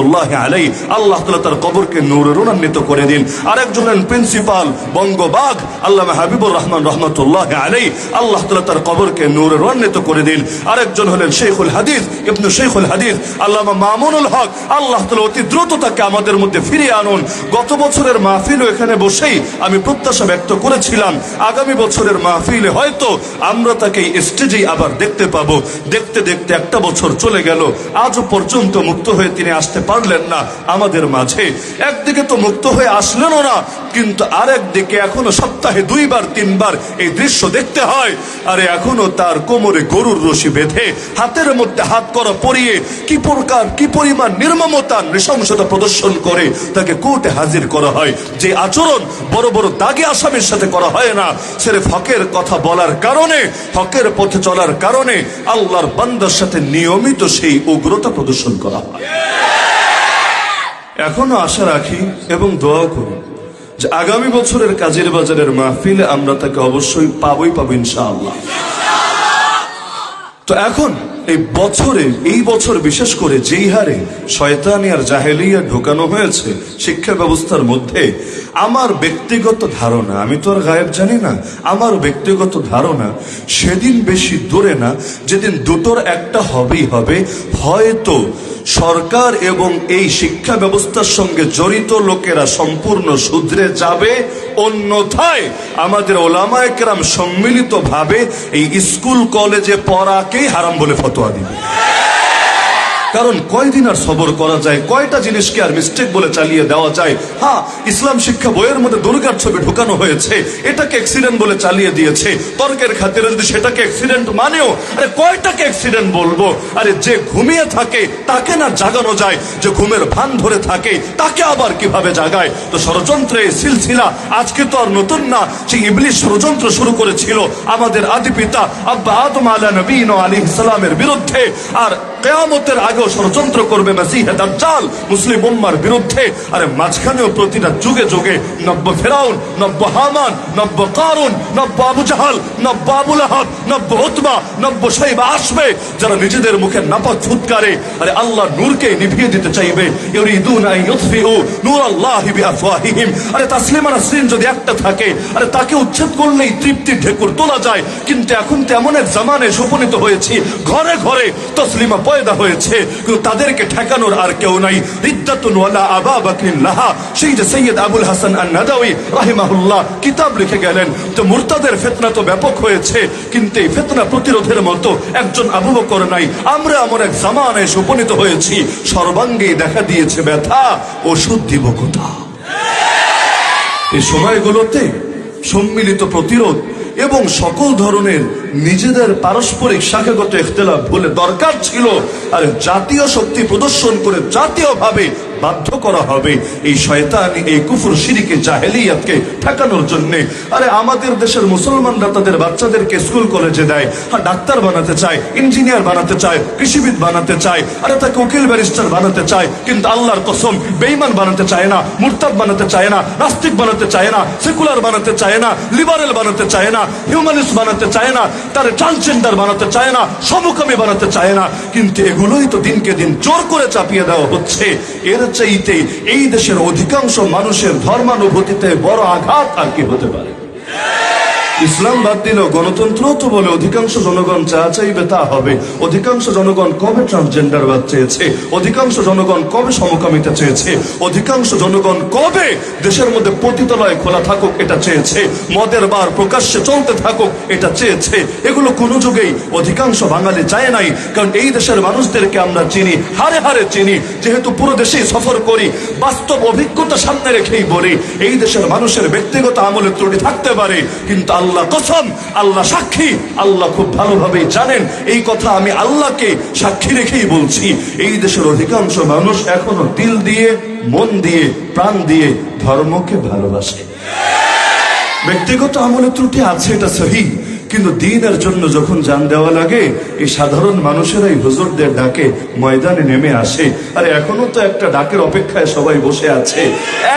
রহমতুল্লাহ আলাই, আল্লাহ তাআলা তার কবরকে নূরে রূপান্বিত করে দিন। আরেকজন হলেন প্রিন্সিপাল বঙ্গবাগ আল্লামা হাবিবুর রহমান রহমতুল্লাহ আলাই, আল্লাহ তাআলা তার কবরকে নূরে রূপান্বিত করে দিন। আরেকজন হলেন শেখুল হাদিস ইবনে শেখুল হাদিস আল্লামা মামুনুল হক, আল্লাহ তাআলা অতি দ্রুত তাকে আমাদের মধ্যে ফিরিয়ে আনুন। গত বছরের মাহফিলও এখানে বসেই আমি প্রত্যাশা ব্যক্ত করেছিলাম আগামী বছরের মাহফিলে হয়তো আমরা তাকে স্টেজেই আবার দেখতে পাবো। দেখতে দেখতে একটা বছর চলে গেল, আজও পর্যন্ত মুক্ত হয়ে তিনি আসতে পারলেন না আমাদের মাঝে। একদিকে তো মুক্ত হয়ে আসলেনও না, কিন্তু আরেকদিকে এখনো সপ্তাহে 2-3 এই দৃশ্য দেখতে হয়। আরে এখনো তার কোমরে গরুর রশি বেঁধে হাতের মধ্যে হাত করা পরিয়ে কি পরিমাণ নির্মমতা নৃশংসতা প্রদর্শন করে তাকে কোর্টে হাজির করা হয়। যে আচরণ বড় বড় দাগী আসামির সাথে করা হয় না, সির্ফ হকের কথা বলার কারণে, হকের পথে চলার কারণে আল্লাহর বান্দার সাথে নিয়মিত সেই উগ্রতা প্রদর্শন করা হয়। এখনো আশা রাখি এবং দোয়া করি যে আগামী বছরের কাজের বাজারের মাহফিলে আমরা তাকে অবশ্যই পাবো ইনশাআল্লাহ। তো এখন এই বছর বিশেষ করে যেই হারে শয়তানি আর জাহেলিয়া ঢোকানো হয়েছে শিক্ষা ব্যবস্থার মধ্যে, আমার ব্যক্তিগত ধারণা, আমি তো আর গায়েব জানি না, আমার ব্যক্তিগত ধারণা সেদিন বেশি দূরে না যেদিন দুটোর একটা হবেই হবে। হয়তো সরকার এবং এই শিক্ষা ব্যবস্থার সঙ্গে জড়িত লোকেরা সম্পূর্ণ শুধরে যাবে, অন্যথায় আমাদের ওলামায়ে কেরাম সম্মিলিতভাবে এই স্কুল কলেজে পড়াকেই হারাম বলে ফতোয়া দিবে। কারণ কয়দিন আর সবর করা যায়, কয়টা জিনিসকে আর মিস্টেক বলে চালিয়ে দেওয়া যায়। হ্যাঁ, ইসলাম শিক্ষা বইয়ের মধ্যে দুর্গার ছবি ঢুকানো হয়েছে, এটাকে অ্যাক্সিডেন্ট বলে চালিয়ে দিয়েছে। তর্কের খাতিরে যদি সেটাকে অ্যাক্সিডেন্ট মানেও, আরে কয়টাকে অ্যাক্সিডেন্ট বলবো? আরে যে ঘুমিয়ে থাকে তাকে না জাগানো যায়, যে ঘুমের ভান ধরে থাকে তাকে আবার কিভাবে জাগায়? তো ষড়যন্ত্রের সিলসিলা আজকে তো আর নতুন না, যে ইবলিস ষড়যন্ত্র শুরু করেছিল আমাদের আদি পিতা আব্বা আদম আলাইহিস সালামের বিরুদ্ধে, আর কিয়ামতের আগেও ষড়যন্ত্র করবে মসিহে দাজ্জাল মুসলিম উম্মার বিরুদ্ধে। আরে মাঝখানেও প্রতিটা যুগে যুগে নব্য ফেরাউন, নব্য হামান, নব্য কারুন, নব্য আবু জাহাল, নব্য আবু লাহাব, নব্য উতবা, নব্য শাইবা আসবে, যারা নিজেদের মুখে নাপাক ফুৎকারে আরে আল্লাহর নূরকে নিভিয়ে দিতে চাইবে। ইউরিদুনা আন ইউতফিউ নূরাল্লাহি বিআফওয়াহিহিম। আরে তাসলিমা নাসরিন যদি একটা থাকে, আরে তাকে উচ্ছেদ করলেই তৃপ্তির ঢেকুর তোলা যায়। কিন্তু এখন তো এমন এক জামানে উপনীত হয়েছি, ঘরে ঘরে তসলিমা পয়দা হয়েছে, কিন্তু তাদেরকে ঠেকানোর আর কেউ নাই। রিদ্দাতুন ওয়ালা আবা বকরিন লাহা, সেই যে সৈয়দ আবুল হাসান আন-নাদাউই রাহিমাহুল্লাহ কিতাব লিখে গেলেন। তো মুরতাদের ফিতনা তো ব্যাপক হয়েছে, কিন্তু এই ফিতনা প্রতিরোধের মতো একজন আবু বকর নাই। আমরা এমন এক জামানায় উপনীত হয়েছি, সর্বাঙ্গে দেখা দিয়েছে ব্যথা, ওষুধ দিব কোথা? এই সময়গুলোতে সম্মিলিত প্রতিরোধ এবং সকল ধরনের নিজেদের পারস্পরিক শাখাগত ইখতিলাফ বলে দরকার ছিল। আর জাতীয় শক্তি প্রদর্শন করে জাতীয়ভাবে বাধ্য করা হবে এই শয়তানি, এই কুফর, শিরকে, জাহেলিয়াতকে ঠেকানোর জন্য। আরে আমাদের দেশের মুসলমানরা তাদের বাচ্চাদেরকে স্কুল কলেজে দেয়, হ্যাঁ ডাক্তার বানাতে চায়, ইঞ্জিনিয়ার বানাতে চায়, কৃষিবিদ বানাতে চায়, আরে তাকে উকিল ব্যারিস্টার বানাতে চায়, কিন্তু আল্লাহর কসম বেঈমান বানাতে চায় না, মুরতাদ বানাতে চায় না, নাস্তিক বানাতে চায় না, সেকুলার বানাতে চায় না, লিবারেল বানাতে চায় না, হিউম্যানিস্ট বানাতে চায় না, তার ট্রান্সজেন্ডার বানাতে চায় না, সমকামী বানাতে চায় না। কিন্তু এগুলোই তো দিনকে দিন জোর করে চাপিয়ে দেওয়া হচ্ছে। এর চাইতে এই দেশের অধিকাংশ মানুষের ধর্মানুভূতিতে বড় আঘাত আর কি হতে পারে? ইসলাম বাদ দিল, গণতন্ত্র তো বলে অধিকাংশ জনগণ যা চাইবে তা হবে। অধিকাংশ জনগণ কবে ট্রান্সজেন্ডার বাদ চেয়েছে? অধিকাংশ জনগণ কবে সমকামিতা চেয়েছে? অধিকাংশ জনগণ কবে দেশের মধ্যে পতিতালয় খোলা থাকুক এটা চেয়েছে? মদের বার প্রকাশ্যে চলতে থাকুক এটা চেয়েছে? এগুলো কোনো যুগেই অধিকাংশ বাঙালি চায় নাই। কারণ এই দেশের মানুষদেরকে আমরা চিনি, হারে হারে চিনি, যেহেতু পুরো দেশেই সফর করি, বাস্তব অভিজ্ঞতা সামনে রেখেই বলি, এই দেশের মানুষের ব্যক্তিগত আমলের ত্রুটি থাকতে পারে, কিন্তু আল্লাহ কসম, আল্লাহ সাক্ষী, আল্লাহ খুব ভালোভাবেই জানেন এই কথা, আমি আল্লাহকে সাক্ষী রেখেই বলছি, এই দেশের অধিকাংশ মানুষ এখনো দিল দিয়ে, মন দিয়ে, প্রাণ দিয়ে ধর্মকে ভালোবাসে। ব্যক্তিগত আমলে ত্রুটি আছে, এটা সহি, কিন্তু দ্বীনের জন্য যখন জান দেওয়া লাগে, এই সাধারণ মানুষেরাই হুজুরদের ডাকে ময়দানে নেমে আসে। আরে এখনো তো একটা ডাকের অপেক্ষায় সবাই বসে আছে।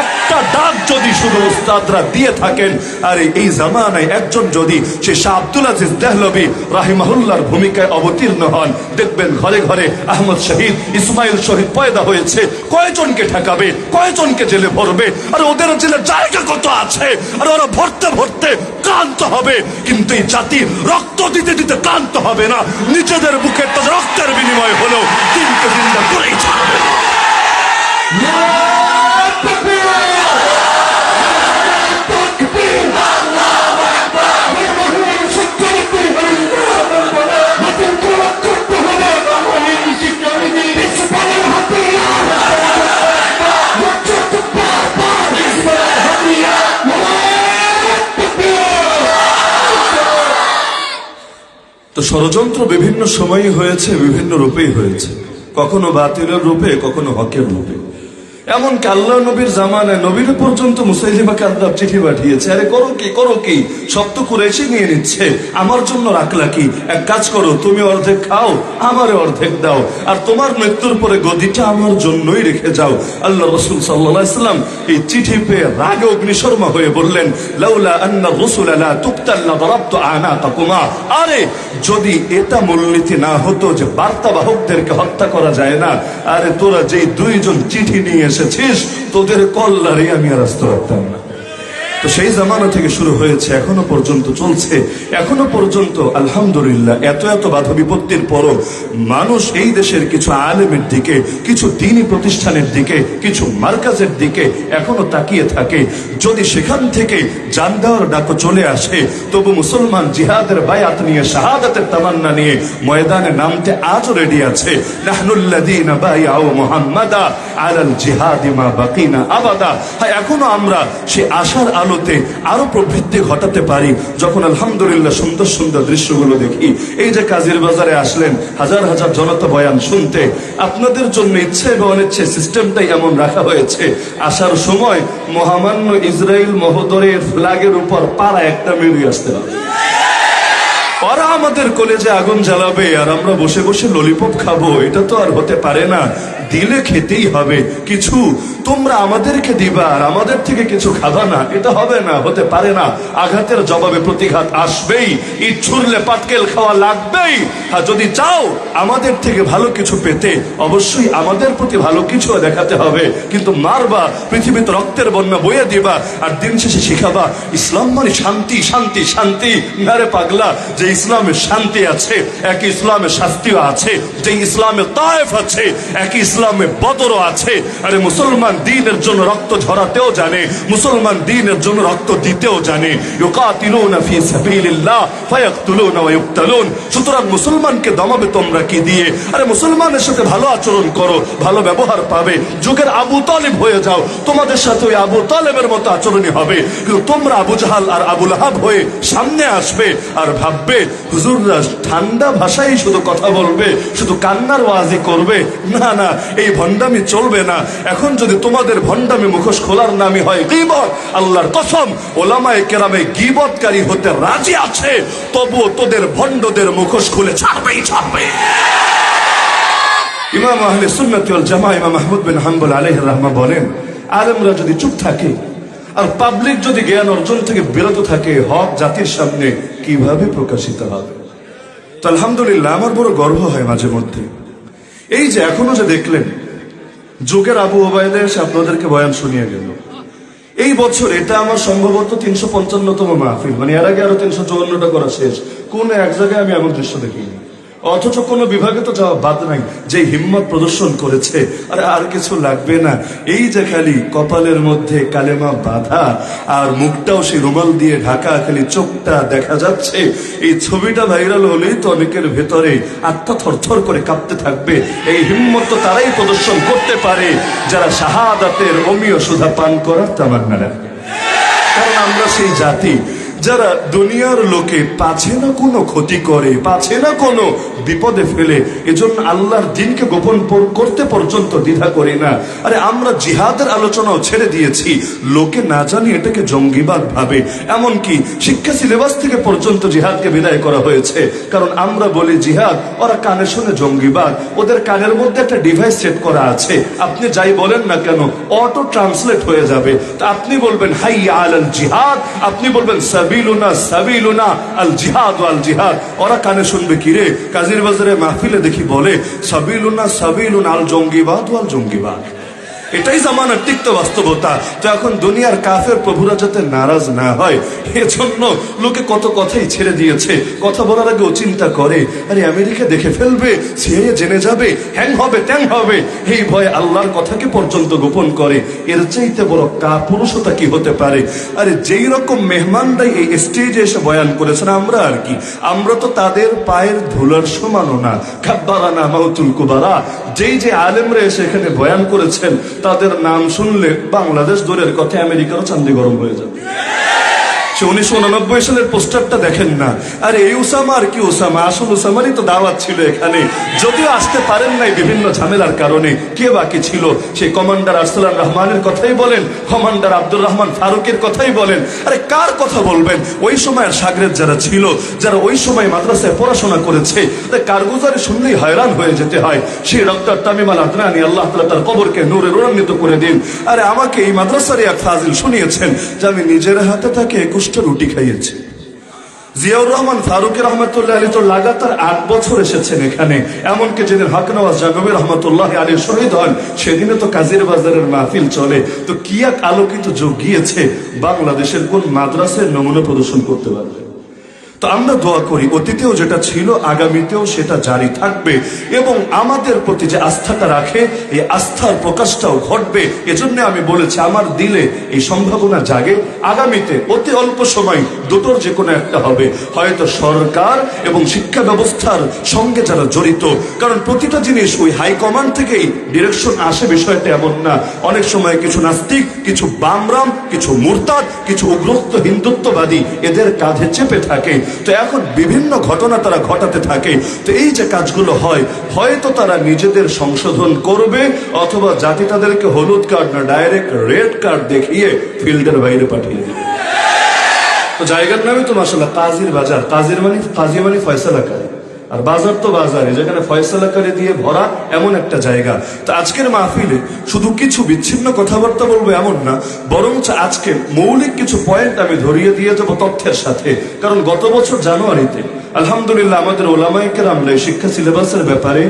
একটা ডাক যদি শুধু উস্তাদরা দিয়ে থাকেন, আর এই জামানায় একজন যদি সে শাহ আব্দুল আজিজ দেহলভী রাহিমাহুল্লাহর ভূমিকায় অবতীর্ণ হন, দেখবেন ঘরে ঘরে আহমদ শহীদ, ইসমাইল শহীদ পয়দা হয়েছে। কয়জনকে ঠেকাবে, কয়জনকে জেলে ভরবে? আর ওদের জেলে জায়গা কত আছে? আর ওরা ভরতে ভরতে ক্লান্ত হবে, কিন্তু এই জাতি রক্ত দিতে দিতে ক্লান্ত হবে না। নিজেদের বুকের তাদের রক্তের বিনিময় হলেও দিনকে জিন্দা করেই ছাড়বে। তো ষড়যন্ত্র বিভিন্ন সময়ই হয়েছে, বিভিন্ন রূপেই হয়েছে, কখনো বাতিলের রূপে, কখনো হকের রূপে। এমনকি আল্লাহ নবীর জামানায় নবীর পর্যন্ত মুসাইলিমা কাযযাব চিঠি পাঠিয়েছে, আরে করো কি করো কি, সব তো কুরাইশই নিয়ে নিচ্ছে, আমার জন্য রাখলা কি? এক কাজ করো, তুমি অর্ধেক খাও, আমারে অর্ধেক দাও, আর তোমার মৃত্যুর পরে গদিটা আমার জন্যই রেখে যাও। আল্লাহ রাসূল সাল্লাল্লাহু আলাইহি ওয়াসাল্লাম এই চিঠি পেয়ে রাগে অগ্নিশর্মা হয়ে বললেন, লাউলা আন্না রাসূলা লা তুকতাল লাদারাবতু আনাকাকুমা। আরে যদি এটা মূলনীতি না হতো যে বার্তাবাহকদেরকে হত্যা করা যায় না, আরে তোরা যেই দুইজন চিঠি নিয়ে এসেছিস, তোদের কল্লারে আমি আর আস্ত রাখতাম না। তো সেই জামানা থেকে শুরু হয়েছে, এখনো পর্যন্ত চলছে। এখনো পর্যন্ত আলহামদুলিল্লাহ এত এত বাধা বিপত্তির পরও মানুষ এই দেশের কিছু আলেমের দিকে, কিছু দ্বীনি প্রতিষ্ঠানের দিকে, কিছু মার্কাজের দিকে এখনো তাকিয়ে থাকে। যদি সেখান থেকে জান দেওয়ার ডাকও চলে আসে, তবু মুসলমান জিহাদের বায়াত নিয়ে, শাহাদাতের তামান্না নিয়ে ময়দানে নামতে আজও রেডি আছে। নাহনুল্লাযীনা বায়াউ মুহাম্মাদা আলাল জিহাদি মা বাকিনা আবাদা। হ্যাঁ, এখনো আমরা সে আশার আলো আরো প্রবৃদ্ধি ঘটাতে পারি যখন আলহামদুলিল্লাহ সুন্দর সুন্দর দৃশ্যগুলো দেখি। এই যে কাজীর বাজারে আসলেন হাজার হাজার জনতা বয়ান শুনতে, আপনাদের জন্য ইচ্ছে এবং অনিচ্ছে সিস্টেমটাই এমন রাখা হয়েছে, আসার সময় মহামান্য ইসরায়েল মহোদরের ফ্ল্যাগের উপর পাড়া একটা মেরুই আসতে হবে। ওরা আমাদের কলেজে আগুন জ্বালাবে আর আমরা বসে বসে ললিপপ খাবো, এটা তো আর হতে পারে না। দিলে খেতেই হবে কিছু, তোমরা আমাদেরকে দিবা আর আমাদের থেকে কিছু খাবা না, এটা হবে না, হতে পারে না। আঘাতের জবাবে প্রতিঘাত আসবেই, ইট ছুড়লে পাটকেল খাওয়া লাগবেই। আর যদি চাও আমাদের থেকে ভালো কিছু পেতে, অবশ্যই আমাদের প্রতি ভালো কিছু দেখাতে হবে, কিন্তু মারবা, পৃথিবীতে রক্তের বন্যা বয়ে দিবা, আর দিন শেষে শিখাবা ইসলাম মানে শান্তি শান্তি শান্তি। আরে পাগলা, যে ইসলামে শান্তি আছে, একই ইসলামে শাস্তিও আছে। যে ইসলামে তায়েফ আছে, একই ইসলামে বদরও আছে। আরে মুসলমান দ্বীনের জন্য রক্ত ঝরাতেও জানে, মুসলমান দ্বীনের জন্য রক্ত দিতেও জানে। ইউকাতিলুনা ফি সাবিলিল্লাহ ফায়াকতুলুনা ওয়া ইউকতালুন। সুতরাং মুসলমানকে দমাবে তোমরা কি দিয়ে? আরে মুসলমানের সাথে ভালো আচরণ করো, ভালো ব্যবহার পাবে। যুগের আবু তালিব হয়ে যাও, তোমাদের সাথে ওই আবু তালেবের মতো আচরণই হবে। কিন্তু তোমরা আবু জাহাল আর আবু লাহাব হয়ে সামনে আসবে আর ভাববে হুজুররা ঠান্ডা ভাষায় শুধু কথা বলবে, শুধু কান্নার ওয়াজি করবে। না না, এই ভণ্ডামি চলবে না। এখন যদি তোমাদের ভণ্ডামি মুখোশ খোলার নামই হয় গীবত, আল্লাহর কসম ওলামায়ে কেরামে গীবতকারী হতে রাজি আছে, তবুও তোদের ভণ্ডদের মুখোশ খুলে ছাড়বেই ছাড়বে। ইমাম আহলে সুন্নাত ওয়াল জামাআহ ইমাম আহমদ বিন হাম্বল আলাইহির রাহমা বলেন, আলেমরা যদি চুপ থাকে আর পাবলিক যদি জ্ঞান অর্জন থেকে বিরত থাকে, হক জাতির সামনে কিভাবে প্রকাশিত হবে? তো আলহামদুলিল্লাহ আমার বড় গর্ব হয় মাঝে মধ্যে, এই যে এখনো যে দেখলেন যুগের আবু ওবায়দা এসে আপনাদেরকে বয়ান শুনিয়ে গেল। এই বছর এটা আমার সম্ভবত 355তম মাহফিল, মানে এর আগে আরো 354টা করা শেষ। কোন এক জায়গায় আমি এমন দৃশ্য দেখিনি, অথচ কোনো বিভাগে তো যাওয়া বাদ নাই। যে হিম্মত প্রদর্শন করেছে, আরে আর কিছু লাগবে না, এই যে খালি কপালের মধ্যে কালেমা বাঁধা আর মুখটাও সেই রুমাল দিয়ে ঢাকা, খালি চোখটা দেখা যাচ্ছে, এই ছবিটা ভাইরাল হলেই তো অনেকের ভেতরে আত্মা থরথর করে কাঁপতে থাকবে। এই হিম্মত তো তারাই প্রদর্শন করতে পারে যারা শাহাদাতের অমীয় সুধা পান করার তামান্না রাখে। কারণ আমরা সেই জাতি যারা দুনিয়ার লোকে পাছে না কোনো ক্ষতি করে, পাছে না কোনো বিপদে ফেলে, এজন্য আল্লাহর দিনকে গোপন করতে পর্যন্ত দ্বিধা করি না। আরে আমরা জিহাদের আলোচনাও ছেড়ে দিয়েছি, লোকে না জানি এটাকে জঙ্গিবাদ ভাবে। এমনকি শিক্ষা সিলেবাস থেকে পর্যন্ত জিহাদকে বিদায় করা হয়েছে, কারণ আমরা বলি জিহাদ, ওরা কানে শুনে জঙ্গিবাদ। ওদের কানের মধ্যে একটা ডিভাইস সেট করা আছে, আপনি যাই বলেন না কেন অটো ট্রান্সলেট হয়ে যাবে। তা আপনি বলবেন হাইয়া আলাল জিহাদ, আপনি বলবেন সাবিলুনা সাবিলুনা আল জিহাদ আল জিহাদ, ওরা কানে শুনবে কিরে? কাজীর বাজারে মাহফিলে দেখি বলে সাবিলুনা সাবিলুনা আল জঙ্গিবাদ আল জঙ্গিবাদ। এটাই জামানার তিক্ত বাস্তবতা। তো এখন দুনিয়ার কাফের প্রভুরা যাতে নারাজ না হয়, এজন্য লোকে কত কথাই ছেড়ে দিয়েছে। কথা বলার আগে ও চিন্তা করে, আরে আমেরিকা দেখে ফেলবে, সিআইএ জেনে যাবে, হ্যাং হবে ট্যাং হবে, এই ভয়ে আল্লাহর কথাকে পর্যন্ত গোপন করে। এর চাইতে বড় কাপুরুষতা কি হতে পারে? আরে যেই রকম মেহমানরাই এই স্টেজে এসে বয়ান করেছেন, আমরা আর কি, আমরা তো তাদের পায়ের ধুলার সমানও না। খাব্বারানা মাউতুল কুবারা, যেই যে আলেমরা এসে এখানে বয়ান করেছেন, তাদের নাম শুনলে বাংলাদেশ দূরের কথা, আমেরিকারও চান্দি গরম হয়ে যাবে। 1989 সালের পোস্টারটা দেখেন না? আরে এই উসামা আর কি উসামা, আসল উসামারই তো দাওয়াত ছিল এখানে, যদিও আসতে পারেন নাই বিভিন্ন ঝামেলার কারণে। কে বাকি ছিল? সেই কমান্ডার আরসালান রহমানের কথাই বলেন, কমান্ডার আব্দুর রহমান ফারুকের কথাই বলেন। আরে কার কথা বলবেন? ওই সময়ের সাগরেদ যারা ছিল, যারা ওই সময় মাদ্রাসায় পড়াশোনা করেছে, কারগুজারি শুনলেই হয়রান হয়ে যেতে হয়। সেই ডক্টর তামিম আল আদনানী, আল্লাহ তাআলা তার কবরকে নূরে রূপান্তরিত করে দিন। আরে আমাকে এই মাদ্রাসার এক ফাজিল শুনিয়েছেন যে আমি নিজের হাতে তাকে 21টা রুটি খাইয়েছি। জিয়াউর রহমান ফারুক রহমতুল্লাহ আলী তো লাগাতার 8 বছর এসেছেন এখানে। এমনকি যেদিন হক নওয়াজ জাগবী রহমতুল্লাহ আলী শহীদ হন, সেদিনে তো কাজীর বাজারের মাহফিল চলে। তো কি এক আলোকিত যোগ গিয়েছে, বাংলাদেশের কোন মাদ্রাসায় নমুনা প্রদর্শন করতে পারবে? তো আমরা দোয়া করি অতীতেও যেটা ছিল আগামীতেও সেটা জারি থাকবে, এবং আমাদের প্রতি যে আস্থাটা রাখে এই আস্থার প্রকাশটাও ঘটবে। এজন্য আমি বলেছি আমার দিলে এই সম্ভাবনা জাগে, আগামীতে অতি অল্প সময় দুটোর যে কোনো একটা হবে, হয়তো সরকার এবং শিক্ষা ব্যবস্থার সঙ্গে যারা জড়িত। কারণ প্রতিটা জিনিস ওই হাইকমান্ড থেকেই ডিরেকশন আসে, বিষয়টা এমন না। অনেক সময় কিছু নাস্তিক, কিছু বামরাম, কিছু মুরতাদ, কিছু উগ্রস্ত হিন্দুত্ববাদী এদের কাঁধে চেপে থাকে। তো এখন বিভিন্ন ঘটনা তারা ঘটাতে থাকে। তো এই যে কাজগুলো হয়, হয়তো তারা নিজেদের সংশোধন করবে, অথবা জাতি তাদেরকে হলুদ কার্ড না ডাইরেক্ট রেড কার্ড দেখিয়ে ফিল্ডের বাইরে পাঠিয়ে দেবে। তো জায়গার নামে তো মাশাআল্লাহ কাজীর বাজার, কাজীর মানে কাজী মানে ফয়সালাকারী, আর বাজার তো বাজারে, যেখানে ফয়সালাকারী দিয়ে ভরা এমন একটা জায়গা। তো আজকের মাহফিলে শুধু কিছু বিচ্ছিন্ন কথাবার্তা বলবো এমন না, বরঞ্চ আজকে মৌলিক কিছু পয়েন্ট আমি ধরিয়ে দিয়ে যাবো তথ্যের সাথে। কারণ গত বছর জানুয়ারিতে আলহামদুলিল্লাহ আমাদের ওলামায়ে কেরামরা শিক্ষা সিলেবাসের ব্যাপারে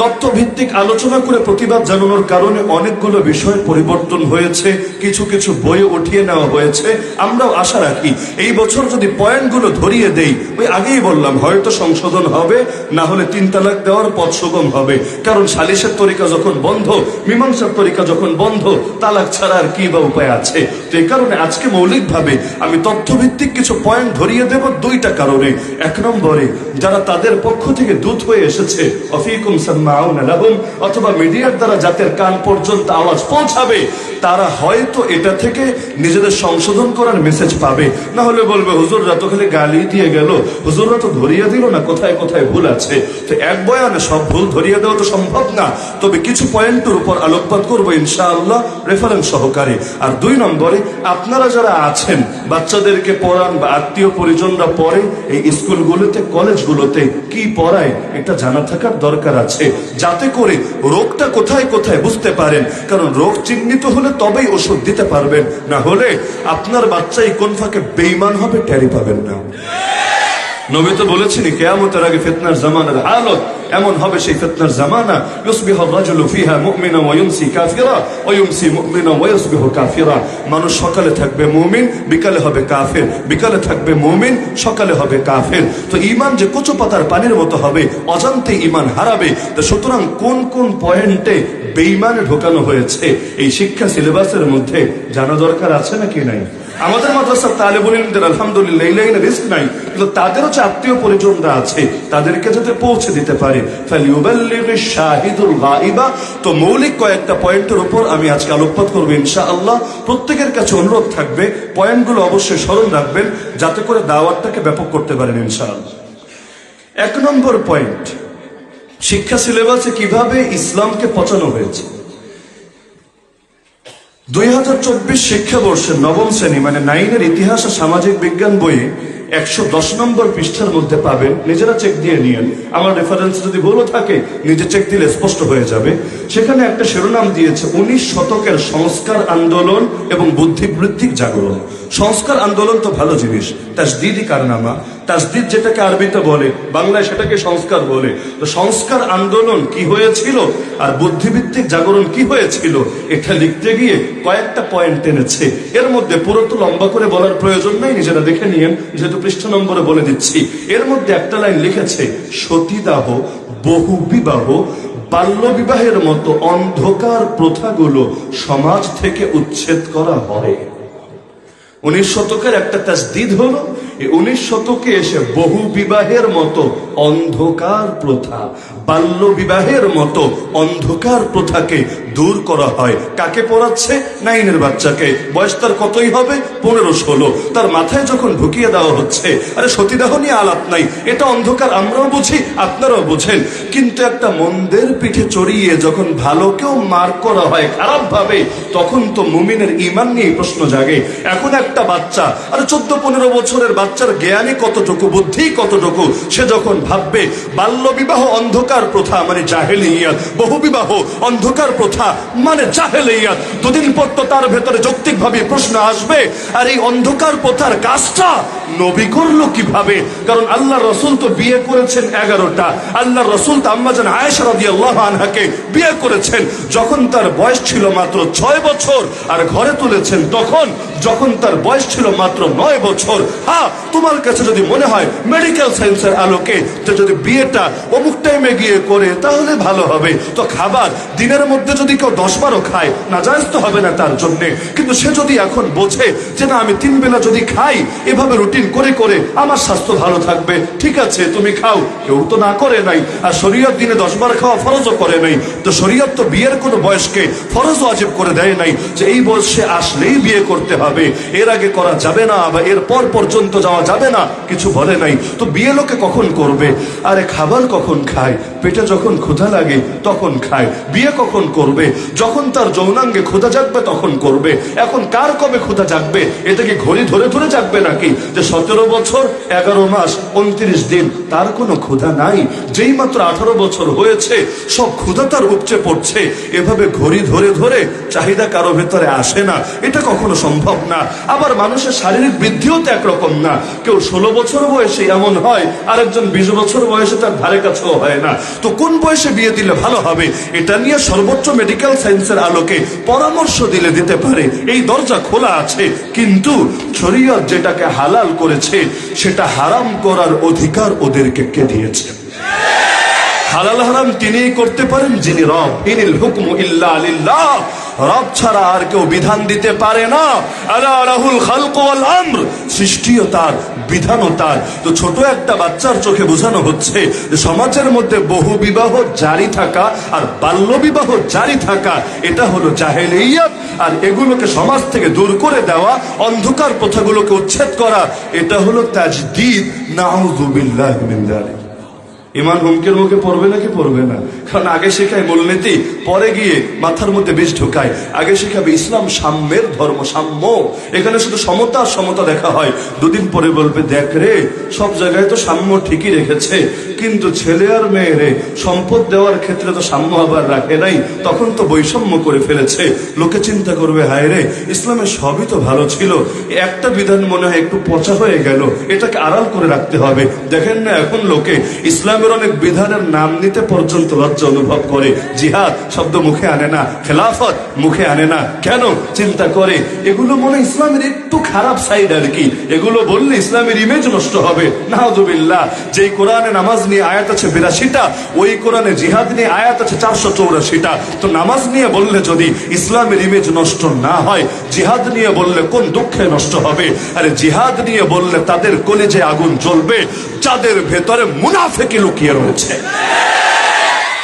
তথ্যভিত্তিক আলোচনা করে প্রতিবাদ জানানোর কারণে অনেকগুলো বিষয় পরিবর্তন হয়েছে, কিছু কিছু বই উঠিয়ে নেওয়া হয়েছে। আমরাও আশা রাখি এই বছর যদি পয়েন্টগুলো ধরিয়ে দেই, ওই আগেই বললাম হয়তো সংশোধন হবে, না হলে 3 তালাক দেওয়ার পথ সুগম হবে। কারণ সালিশের তরিকা যখন বন্ধ, মীমাংসার তরিকা যখন বন্ধ, তালাক ছাড়া আর কি বা উপায় আছে? তো এই কারণে আজকে মৌলিকভাবে আমি তথ্যভিত্তিক কিছু পয়েন্ট ধরিয়ে দেব 2টা কারণে। 1 নম্বরে, যারা তাদের পক্ষ থেকে দূত হয়ে এসেছে, অফিকুম অথবা মিডিয়ার দ্বারা যাদের কান পর্যন্ত আওয়াজ পৌঁছাবে, তারা হয়তো এটা থেকে নিজেদের সংশোধন করার মেসেজ পাবে। না হলে বলবে হুজুররা তো খালি গালি দিয়ে গেল, হুজুররা তো ধরিয়ে দিল না কোথায় কোথায় ভুল আছে। তো এক বয়ানে সব ভুল ধরিয়ে দেওয়া তো সম্ভব না, তবে কিছু পয়েন্টের উপর আলোকপাত করবো ইনশাআল্লাহ রেফারেন্স সহকারে। আর 2 নম্বরে, আপনারা যারা আছেন বাচ্চাদেরকে পড়ান বা আত্মীয় পরিজনরা পড়ে, এই স্কুলগুলোতে কলেজগুলোতে কি পড়ায় এটা জানা থাকার দরকার আছে, যাতে করে রোগটা কোথায় কোথায় বুঝতে পারেন। কারণ রোগ চিহ্নিত হলে তবেই ওষুধ দিতে পারবেন, না হলে আপনার বাচ্চাই কোন ফাঁকে বেঈমান হবে টেরি পাবেন না। নবী তো বলেছেন কিয়ামতের আগে ফিতনার জামানার হালত এমন হবে, সেই ফিতনার জামানা ইউসবিহু আর-রাজুলু ফিহা মুমিনান ওয়া ইউমসি কাফিরা ওয়া ইউমসি মুমিনান ওয়া ইউসবিহু কাফিরা। মানুষ সকালে থাকবে মুমিন, বিকালে হবে কাফের, বিকালে থাকবে মুমিন, সকালে হবে কাফের। তো ঈমান যে কচু পাতার পানির মতো হবে, অজান্তে ঈমান হারাবে। তো সুতরাং কোন কোন পয়েন্টে বেঈমানে ঢোকানো হয়েছে এই শিক্ষা সিলেবাসের মধ্যে জানা দরকার আছে নাকি নাই? আমাদের মাদ্রাসার তালেবুল ইলমদের আলহামদুলিল্লাহ এই লাইনে রিস্ক নাই, কিন্তু তাদেরও যে আত্মীয় পরিজনরা আছে তাদেরকে যাতে পৌঁছে দিতে পারে। ফালিউবাল্লিগিশ শাহিদুল গায়বা। তো মৌলিক কয়েকটা পয়েন্টের উপর আমি আজকে আলোকপাত করবো ইনশাআল্লাহ। প্রত্যেকের কাছে অনুরোধ থাকবে পয়েন্টগুলো অবশ্যই স্মরণ রাখবেন যাতে করে দাওয়াতটাকে ব্যাপক করতে পারেন ইনশাআল্লাহ। 1 নম্বর পয়েন্ট, শিক্ষা সিলেবাসে কিভাবে ইসলামকে পচানো হয়েছে। 2024 শিক্ষাবর্ষের নবম শ্রেণী মানে 9-এর ইতিহাস ও সামাজিক বিজ্ঞান বইয়ে 110 নম্বর পৃষ্ঠার মধ্যে পাবেন, নিজেরা চেক দিয়ে নিয়েন, আমার রেফারেন্স যদি ভুলও থাকে নিজে চেক দিলে স্পষ্ট হয়ে যাবে। সেখানে একটা শিরোনাম দিয়েছে 19 শতকের সংস্কার আন্দোলন এবং বুদ্ধিবৃত্তিক জাগরণ। সংস্কার আন্দোলন তো ভালো জিনিস, তাজদিদি কারনামা, তাজদিদ যেটাকে আরবিতে বলে, বাংলায় সেটাকে সংস্কার বলে। তো সংস্কার আন্দোলন কি হয়েছিল আর বুদ্ধিবৃত্তিক জাগরণ কি হয়েছিল এটা লিখতে গিয়ে কয়েকটা পয়েন্ট এনেছে। এর মধ্যে পুরো তো লম্বা করে বলার প্রয়োজন নেই, নিজেরা দেখে নিয়েন, যেহেতু পৃষ্ঠা নম্বরে বলে দিচ্ছি। এর মধ্যে একটা লাইন লিখেছে, সতীদাহ, বহু বিবাহ, বাল্য বিবাহের মতো অন্ধকার প্রথাগুলো সমাজ থেকে উচ্ছেদ করা হয়। 19 শতকের একটা তাজদিদ হলো, এই 19 শতকে এসে বহু বিবাহের মতো অন্ধকার প্রথা, বাল্য বিবাহের মতো অন্ধকার প্রথাকে দূর করা হয়। কাকে পড়াচ্ছে? 9-এর বাচ্চাকে, বয়স তার কতই হবে, 15-16। তার মাথায় যখন ঢুকিয়ে দেওয়া হচ্ছে, আরে সতীদাহ নিয়ে আলাপ নাই, এটা অন্ধকার, আমরাও বুঝি আপনারাও বুঝেন, কিন্তু একটা মন্দের পিঠে চড়িয়ে যখন ভালোকেও মার করা হয় খারাপ ভাবে, তখন তো মুমিনের ঈমান নিয়ে প্রশ্ন জাগে। এখন একটা বাচ্চা, আরে 14-15 বছরের বাচ্চার জ্ঞানী কতটুকু, বুদ্ধি কতটুকু, সে যখন ভাববে বাল্য বিবাহ অন্ধকার প্রথা মানে জাহেলিয়াত, বহু বিবাহ অন্ধকার প্রথা মানে জাহেলিয়াত, দুদিন পর তো তার ভেতরে যৌক্তিকভাবে প্রশ্ন আসবে, আর এই অন্ধকার প্রথার কাজটা নবী করলো কিভাবে? কারণ আল্লাহ রসুল তো বিয়ে করেছেন 11টা। আল্লাহ রসুল তো আম্মাজান আয়েশা রাদিয়াল্লাহু আনহাকে বিয়ে করেছেন যখন তার বয়স ছিল মাত্র 6 বছর, আর ঘরে তুলেছেন তখন যখন তার বয়স ছিল মাত্র 9 বছর। হ্যাঁ, তোমার কাছে যদি মনে হয় মেডিকেল সায়েন্সের আলোকে যে যদি বিয়েটা অমুক টাইমে গিয়ে করে তাহলে ভালো হবে, তো খাবার দিনের মধ্যে যদি কেউ 10-12 খায় নাজায়েজ তো হবে না তার জন্য, কিন্তু সে যদি এখন বোঝে যে না আমি 3 বেলা যদি খাই এভাবে রুটিন করে করে আমার স্বাস্থ্য ভালো থাকবে, ঠিক আছে তুমি খাও, কেউ তো না করে নাই। আর শরীয়ত দিনে 10 বার খাওয়া ফরজও করে নাই, তো শরীয়ত তো বিয়ের কোনো বয়সকে ফরজ ওয়াজিব করে দেয় নাই যে এই বয়সে আসলেই বিয়ে করতে হবে, এর আগে করা যাবে না বা এর পর পর্যন্ত যাওয়া যাবে না, কিছু বলে নাই। তো বিয়ে লোকে কখন করবে? আরে খাবার কখন খায়? পেটে যখন ক্ষুধা লাগে তখন খায়। বিয়ে কখন করবে? যখন তার যৌনাঙ্গে ক্ষুধা জাগবে তখন করবে। এখন কার কবে ক্ষুধা জাগবে? এটা কি ঘড়ি ধরে ধরে জাগবে নাকি যে 17 বছর 11 মাস 29 দিন তার কোনো ক্ষুধা নাই? যেই মাত্র 18 বছর হয়েছে সব ক্ষুধা তার উপচে পড়ছে, এভাবে ঘড়ি ধরে ধরে চাহিদা কারো ভেতরে আসে না, এটা কখনো সম্ভব না। আবার মানুষের শারীরিক বৃদ্ধিও তো একরকম না, কেউ 16 বছর বয়সে এমন হয়, আরেকজন 20 বছর বয়সে তার ধারে কাছেও হয় না। তো কোন বয়সে বিয়ে দিলে ভালো হবে এটা নিয়ে সর্বোচ্চ মেডিকেল সায়েন্সের আলোকে পরামর্শ দিলে দিতে পারে, এই দরজা খোলা আছে। কিন্তু শরীয়ত যেটাকে হালাল করেছে সেটা হারাম করার অধিকার ওদেরকে কে দিয়েছে? হালাল হারাম তিনিই করতে পারেন যিনি রব। ইনিল হুকমু ইল্লা লিল্লাহ, রব ছাড়া আর কেউ বিধান দিতে পারে না। আলা লাহুল খালকু ওয়াল আমর, সৃষ্টিও তার, বিধানও তার। তো ছোট একটা বাচ্চার চোখে বোঝানো হচ্ছে যে সমাজের মধ্যে বহু বিবাহ জারি থাকা আর বাল্য বিবাহ জারি থাকা এটা হলো জাহেলিয়াত, আর এগুলোকে সমাজ থেকে দূর করে দেওয়া, অন্ধকার প্রথাগুলোকে উচ্ছেদ করা, এটা হলো তাজদীদ। নাউযু বিল্লাহি মিন যালিক। ইমান হুমকির মুখে পড়বে নাকি পড়বে না? কারণ আগে শেখায় মূলনীতি, পরে গিয়ে মাথার মধ্যে বিষ ঢুকায়। আগে শেখাবে ইসলাম সাম্যের ধর্ম, সাম্য, এখানে শুধু সমতা সমতা দেখা হয়। দুদিন পরে বলবে দেখ রে, সব জায়গায় তো সাম্য ঠিকই রেখেছে, কিন্তু ছেলে আর মেয়েরে সম্পদ দেওয়ার ক্ষেত্রে তো সাম্য আবার রাখে নাই, তখন তো বৈষম্য করে ফেলেছে। লোকে চিন্তা করবে হায় রে, ইসলামের সবই তো ভালো ছিল, একটা বিধান মনে হয় একটু পচা হয়ে গেল, এটাকে আড়াল করে রাখতে হবে। দেখেন না এখন লোকে ইসলামের অনেক বিধানের নাম নিতে পর্যন্ত লজ্জা অনুভব করে। জিহাদ শব্দ মুখে আনে না, খেলাফত মুখে আনে না, কেন? চিন্তা করে এগুলো মনে ইসলামের একটু খারাপ সাইড আর কি, এগুলো বললে ইসলামের ইমেজ নষ্ট হবে। নাউযুবিল্লাহ। যেই কোরআনে নামাজ নিয়ে আয়াত আছে 82টা, ওই কোরআনে জিহাদ নিয়ে আয়াত আছে 484টা। তো নামাজ নিয়ে বললে যদি ইসলামের ইমেজ নষ্ট না হয়, জিহাদ নিয়ে বললে কোন দুঃখে নষ্ট হবে? আরে জিহাদ নিয়ে বললে তাদের কলিজে আগুন জ্বলবে যাদের ভেতরে মুনাফিকি লুকিয়ে রয়েছে।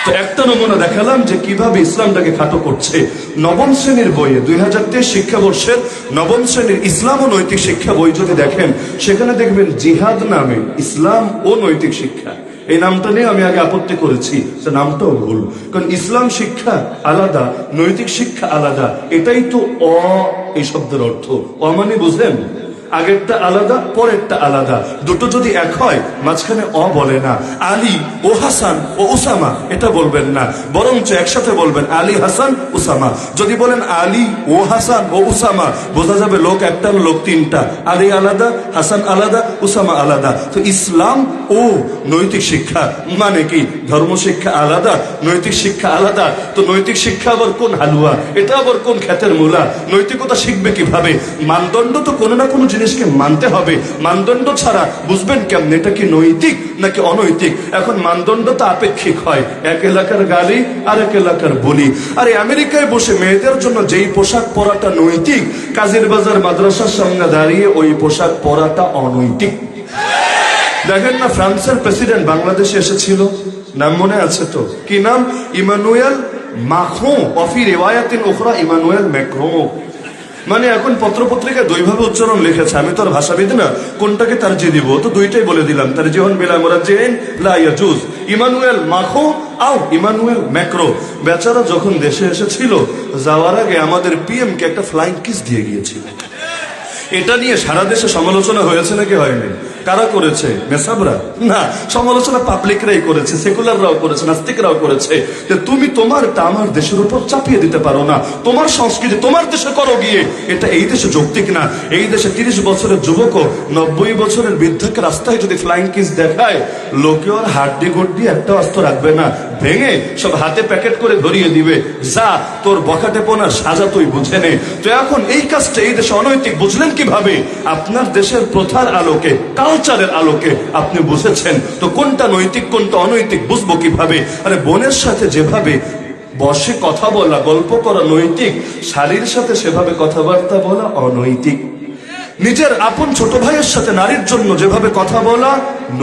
তো একটা নমুনা দেখালাম যে কিভাবে ইসলামটাকে খাটো করছে। নবম শ্রেণীর বইয়ে 2023 শিক্ষাবর্ষের নবম শ্রেণীর ইসলাম ও নৈতিক শিক্ষা বই যদি দেখেন, সেখানে দেখবেন জিহাদ নামে ইসলাম ও নৈতিক শিক্ষা, এই নামটা নিয়ে আমি আগে আপত্তি করেছি, সে নামটাও ভুল। কারণ ইসলাম শিক্ষা আলাদা, নৈতিক শিক্ষা আলাদা। এটাই তো এই শব্দের অর্থ। মানে বুঝলেন, আগেরটা আলাদা, পরেরটা আলাদা। দুটো যদি এক হয়, মাঝখানে বলে না। আলী ও হাসান ও উসামা এটা বলবেন না, বরঞ্চ একসাথে বলবেন আলী হাসান উসামা। যদি বলেন আলী ও হাসান ও উসামা, বোঝা যাবে লোক একটা, লোক তিনটা। আলী আলাদা, হাসান আলাদা, উসামা আলাদা। তো ইসলাম ও নৈতিক শিক্ষা মানে কি? ধর্ম শিক্ষা আলাদা, নৈতিক শিক্ষা আলাদা। তো নৈতিক শিক্ষা আবার কোন হালুয়া, এটা আবার কোন ক্ষেতের মূলা? নৈতিকতা শিখবে কিভাবে? মানদণ্ড তো কোনো না কোনো জিনিসকে মানতে হবে। মানদণ্ড ছাড়া বুঝবেন কেমন এটা কি নৈতিক নাকি অনৈতিক? এখন মানদণ্ড তো আপেক্ষিক হয়, এক এলাকার গালি আর এক এলাকার বলি। আরে আমেরিকায় বসে মেয়েদের জন্য যেই পোশাক পরাটা নৈতিক, কাজীর বাজার মাদ্রাসার সামনে দাঁড়িয়ে ওই পোশাক পরাটা অনৈতিক। দেখেন না, ফ্রান্সের প্রেসিডেন্ট বাংলাদেশে এসেছিল, নাম মনে আছে তো? কি নাম? ইমানুয়েল মাক্রো, অফি রেওয়ায়াতিন উখরা ইমানুয়েল ম্যাক্রো। মানে এখন পত্রপত্রিকায় দুইভাবে উচ্চারণ লিখেছে, আমি তো আর ভাষাবিদ না, কোনটাকে তারজি দিব? তো দুইটাই বলে দিলাম, তারজিহন বিলা মুরাজ্জিহিন লা ইয়াজুজ। ইমানুয়েল মাখো আও ইমানুয়েল ম্যাক্রো। বেচারা যখন দেশে এসেছিল, যাওয়ার আগে আমাদের পিএম কে একটা ফ্লাইং কিস দিয়ে গিয়েছিল। এটা নিয়ে সারা দেশে সমালোচনা হয়েছে নাকি হয়নি? কারা করেছে? মেসাবরা না, সমালোচনা পাবলিকরাই করেছে, সেকুলাররাও করেছে, নাস্তিকরাও করেছে। যে তুমি তোমারটা আমার দেশের উপর চাপিয়ে দিতে পারো না, তোমার সংস্কৃতি তোমার দেশে করো গিয়ে, এটা এই দেশে যৌক্তিক না। এই দেশে 30 বছরের যুবক 90 বছরের বৃদ্ধকে রাস্তায় যদি ফ্লাইং কিস দেখায়, লোকে ওর হাড্ডি গড্ডি একটা অস্ত্র রাখবে না, ভেঙে সব হাতে প্যাকেট করে ধরিয়ে দিবে, যা তোর বখাটে পোনার সাজা তুই বুঝে নে। তো এখন এই কাজটা এই দেশে অনৈতিক বুঝলেন কিভাবে? আপনার দেশের প্রথার আলোকে, কালচারের আলোকে আপনি বুঝেছেন। তো কোনটা নৈতিক কোনটা অনৈতিক বুঝবো কিভাবে? আরে বোনের সাথে যেভাবে বসে কথা বলা, গল্প করা নৈতিক, শালীর সাথে সেভাবে কথাবার্তা বলা অনৈতিক। নিজের আপন ছোট ভাইয়ের সাথে নারীর জন্য যেভাবে কথা বলা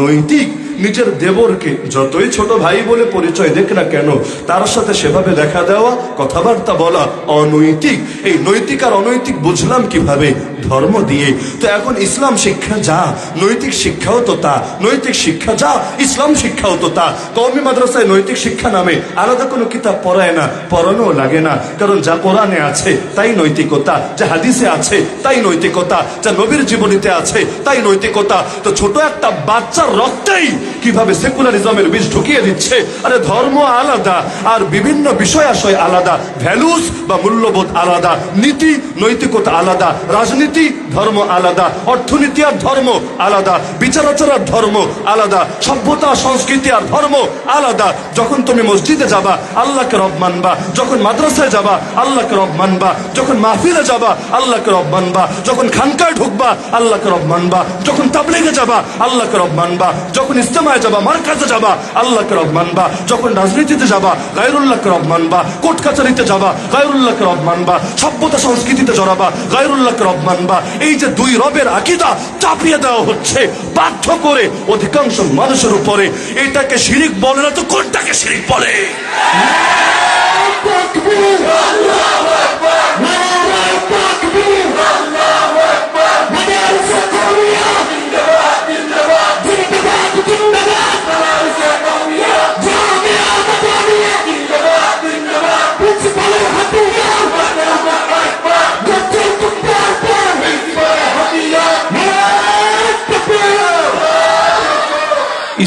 নৈতিক। নিজের দেবরকে যতই ছোট ভাই বলে পরিচয় দেখ না কেন, তার সাথে সেভাবে দেখা দেওয়া, কথাবার্তা বলা অনৈতিক। এই নৈতিক আর অনৈতিক বুঝলাম কিভাবে? ধর্ম দিয়ে। তো এখন ইসলাম শিক্ষা যা, নৈতিক শিক্ষাও তো তা। নৈতিক শিক্ষা যা, ইসলাম শিক্ষাও তো তা। কওমি মাদ্রাসায় নৈতিক শিক্ষা নামে আলাদা কোনো কিতাব পড়ায় না, পড়ানো লাগে না। কারণ যা কোরআনে আছে তাই নৈতিকতা, যা হাদিসে আছে তাই নৈতিকতা, যা নবীর জীবনীতে আছে তাই নৈতিকতা। তো ছোট একটা বাচ্চার রক্তেই কিভাবে সেকুলারিজমের বীজ ঢুকিয়ে দিচ্ছে। আরে ধর্ম আলাদা, আর বিভিন্ন বিষয় আশয় আলাদা, ভ্যালুস বা মূল্যবোধ আলাদা, নীতি নৈতিকতা আলাদা, রাজনীতি ধর্ম আলাদা, অর্থনীতি আর ধর্ম আলাদা, বিচার আচার ধর্ম আলাদা, সভ্যতা সংস্কৃতি আর ধর্ম আলাদা। যখন তুমি মসজিদে যাবা আল্লাহকে রব মানবা, যখন মাদ্রাসায় যাবা আল্লাহকে রব মানবা, যখন মাহফিলে যাবা আল্লাহকে রব মানবা, যখন খানকায় ঢুকবা আল্লাহকে রব মানবা, যখন তাবলীগে যাবা আল্লাহকে রব মানবা, যখন ইস্তেমায় যাবা, মারকাজে যাবা আল্লাহকে রব মানবা, যখন রাজনীতিতে যাবা গায়রুল্লাহকে রব মানবা, কোর্ট কাচারিতে যাবা গায়রুল্লাহকে রব মানবা, সভ্যতা সংস্কৃতিতে জড়াবা গায়রুল্লাহকে রব মানবা। এই যে দুই রবের আকীদা চাপিয়ে দেওয়া হচ্ছে বাধ্য করে অধিকাংশ মানুষের উপরে, এটাকে শিরিক বলে না তো কোনটাকে শিরিক বলে?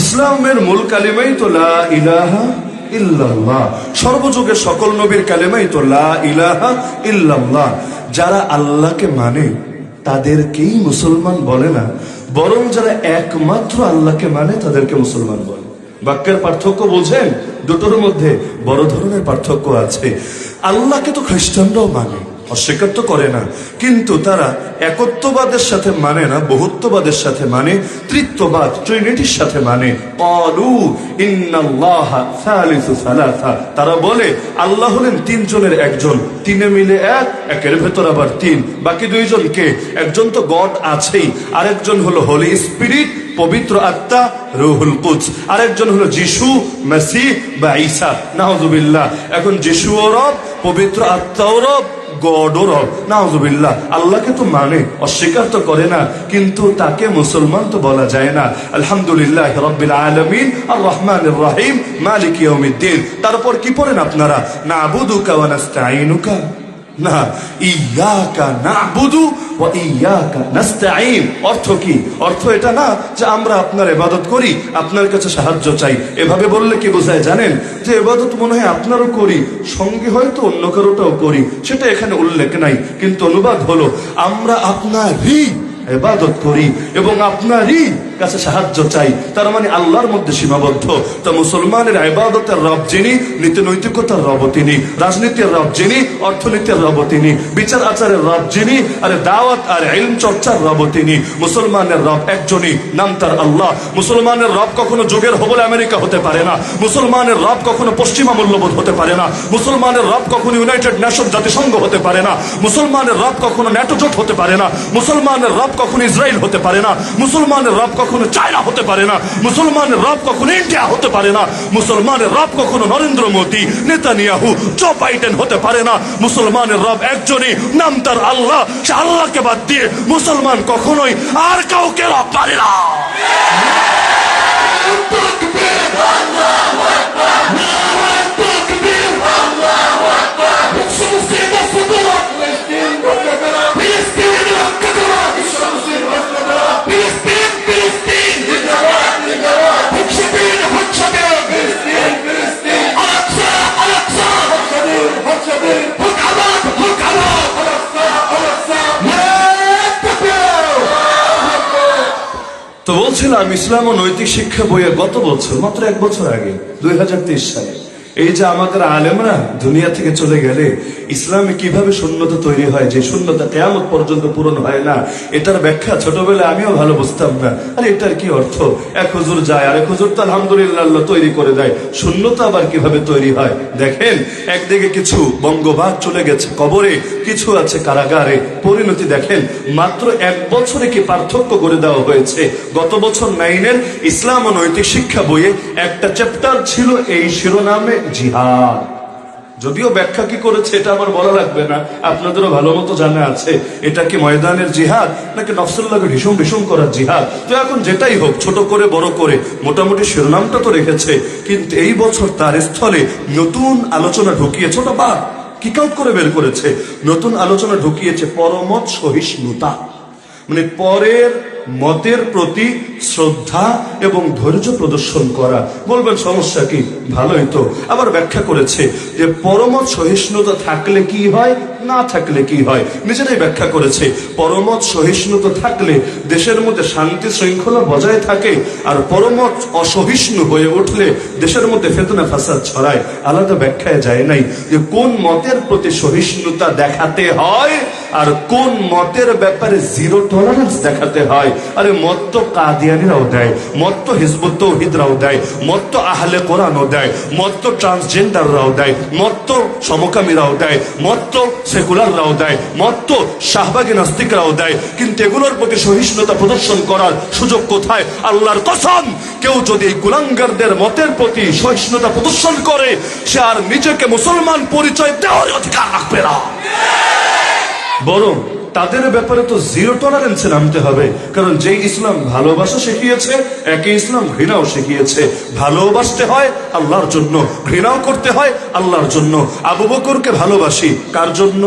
ইসলামের মূল কালিমাই তো লা ইলাহা ইল্লাল্লাহ। সর্বযুগের সকল নবীর কালিমাই তো লা ইলাহা ইল্লাল্লাহ। যারা আল্লাহকে মানে তাদেরকেই মুসলমান বলে না, বরং যারা একমাত্র আল্লাহকে মানে তাদেরকে মুসলমান বলে। বাক্যের পার্থক্য বলছেন, দুটোর মধ্যে বড় ধরনের পার্থক্য আছে। আল্লাহকে তো খ্রিস্টানরাও মানে, অস্বীকার তো করে না, কিন্তু তারা একত্ববাদের সাথে মানে না, বহুত্ববাদের সাথে মানে, তৃত্ববাদ ট্রিনিটির সাথে মানে। ক্বালু ইন্নাল্লাহা সালিসু সালাসা, তারা বলে আল্লাহ হলেন তিনজনের একজন, তিনে মিলে এক, একের ভেতর আবার তিন, বাকি দুইজনকে, একজন তো গড আছেই, আরেকজন হলো হোলি স্পিরিট পবিত্র আত্মা রুহুল কুদস, আরেকজন হলো যিশু মসিহ বা ঈসা, নাউযুবিল্লাহ। এখন যিশুও রব, পবিত্র আত্মাও রব, গডও রব, নাউযুবিল্লাহ। আল্লাহকে তো মানে, অস্বীকার তো করে না, কিন্তু তাকে মুসলমান তো বলা যায় না। আলহামদুলিল্লাহ রাব্বিল আলামিন আর রহমানির রহিম মালিক ইয়াউমিদ্দিন। তারপর কি পড়েন আপনারা? না'বুদুকা ওয়া নাস্তাঈনুকা, না, ইয়াকা না'বুদু ওয়া ইয়াকা নাস্তাঈন। অর্থ কি? অর্থ এটা না যে আমরা আপনার ইবাদত করি, আপনার কাছে সাহায্য চাই। এভাবে বললে কি বোঝায় জানেন? যে ইবাদত মনে হয় আপনারও করি, সঙ্গে হয়তো অন্য কারোটাও করি, সেটা এখানে উল্লেখ নাই, কিন্তু অনুবাদ হলো আমরা আপনারই ইবাদত করি এবং আপনারই কাছে সাহায্য চাই। তার মানে আল্লাহর মধ্যে সীমাবদ্ধ। তা মুসলমানের ইবাদতের রব যিনি, নীতি নৈতিকতার রব তিনি, রাজনীতির রব যিনি, অর্থনীতির রব তিনি, বিচার আচারের রব যিনি, আরে দাওয়াত আর ইলম চর্চার রব তিনি। মুসলমানের রব একজনই, নাম তার আল্লাহ। মুসলমানের রব কখনো যুগের হবলে আমেরিকা হতে পারে না, মুসলমানের রব কখনো পশ্চিমা মূল্যবোধ হতে পারে না, মুসলমানের রব কখনো ইউনাইটেড নেশন জাতিসংঘ হতে পারে না, মুসলমানের রব কখনো ন্যাটো জোট হতে পারে না, মুসলমানের রব কখনো ইসরায়েল হতে পারে না, মুসলমানের রব কখনো চায়না হতে পারে না, মুসলমানের রব কখনো ইন্ডিয়া হতে পারে না, মুসলমানের রব কখনো Narendra Modi, Netanyahu, Joe Biden হতে পারে না। মুসলমানের রব একজনই, নাম তার আল্লাহ। সে আল্লাহকে বাদ দিয়ে মুসলমান কখনোই আর কাউকে রব পারে না। তো বলছিলাম ইসলাম ও নৈতিক শিক্ষা বইয়ে গত বছর, মাত্র 1 বছর আগে, 2023 সালে, এই যে আমাদের আলেমরা দুনিয়া থেকে চলে গেলে ইসলামে কিভাবে শূন্যতা তৈরি হয়, যে শূন্যতা কিয়ামত পর্যন্ত পূরণ হয় না, এটার ব্যাখ্যা ছোটবেলায় আমিও ভালো বুঝতাম না। আরে এটার কি অর্থ? এক হুজুর যায়, আরেক হুজুর তো আলহামদুলিল্লাহ আল্লাহ তৈরি করে দেয়, শূন্যতা আবার কিভাবে তৈরি হয়? দেখেন, একদিকে কিছু বঙ্গবাদ চলে গেছে কবরে, কিছু আছে কারাগারে। পরিণতি দেখেন, মাত্র 1 বছরে কি পার্থক্য করে দেওয়া হয়েছে। গত বছর 9-এর ইসলাম ও নৈতিক শিক্ষা বইয়ে একটা চ্যাপ্টার ছিল এই শিরোনামে, জিহাদ। যদিও ব্যাখ্যা কি করেছে এটা আমার বলা লাগবে না, আপনাদেরও ভালো মতো জানা আছে। এটা কি ময়দানের জিহাদ নাকি নফসুল্লাহকে ভীষণ ভীষণ করার জিহাদ? তো এখন যেটাই হোক, ছোট করে বড় করে মোটামুটি শিরোনামটা তো রেখেছে, কিন্তু এই বছর তার স্থলে নতুন আলোচনা ঢুকিয়ে, ছোট বাদ কিক আউট করে বের করেছে, নতুন আলোচনা ঢুকিয়েছে পরমত সহিষ্ণুতা, মানে পরের মতের প্রতি শ্রদ্ধা এবং ধৈর্য প্রদর্শন করা। বলবেন সমস্যা কি? ভালোই তো। আবার ব্যাখ্যা করেছে যে পরমত সহিষ্ণুতা থাকলে কি হয়, না থাকলে কি হয়, নিজেরাই ব্যাখ্যা করেছে। পরমত সহিষ্ণুতা থাকলে দেশের মধ্যে শান্তি শৃঙ্খলা বজায় থাকে, আর পরমত অসহিষ্ণু হয়ে উঠলে দেশের মধ্যে ফিতনা ফাসাদ ছড়ায়। আলাদা ব্যাখ্যায় যায় নাই যে কোন মতের প্রতি সহিষ্ণুতা দেখাতে হয় আর কোন মতের ব্যাপারে জিরো টলারেন্স দেখাতে হয়। আরে মত তো কাদিয়ানিরাও দেয়, মত তো হিজবুত তৌহিদরাও দেয়, মত তো আহলে কোরআনও দেয়, মত তো ট্রান্সজেন্ডাররাও দেয়, মত তো সমকামীরাও দেয়, মত তো সেকুলাররাও দেয়, মত তো শাহবাগী নাস্তিকরাও দেয়, কিন্তু এগুলোর প্রতি সহিষ্ণুতা প্রদর্শন করার সুযোগ কোথায়? আল্লাহর কসম, কেউ যদি এই কুলাঙ্গারদের মতের প্রতি সহিষ্ণুতা প্রদর্শন করে, সে আর নিজেকে মুসলমান পরিচয় দেওয়ার অধিকার রাখবে না। বরং তাদের ব্যাপারে তো জিরো টলারেন্সে নামতে হবে, কারণ যেই ইসলাম ভালোবাসা শিখিয়েছে, একই ইসলাম ঘৃণাও শিখিয়েছে। ভালোবাসতে হয় আল্লাহর জন্য, ঘৃণাও করতে হয় আল্লাহর জন্য। আবু বকরকে ভালোবাসি কার জন্য?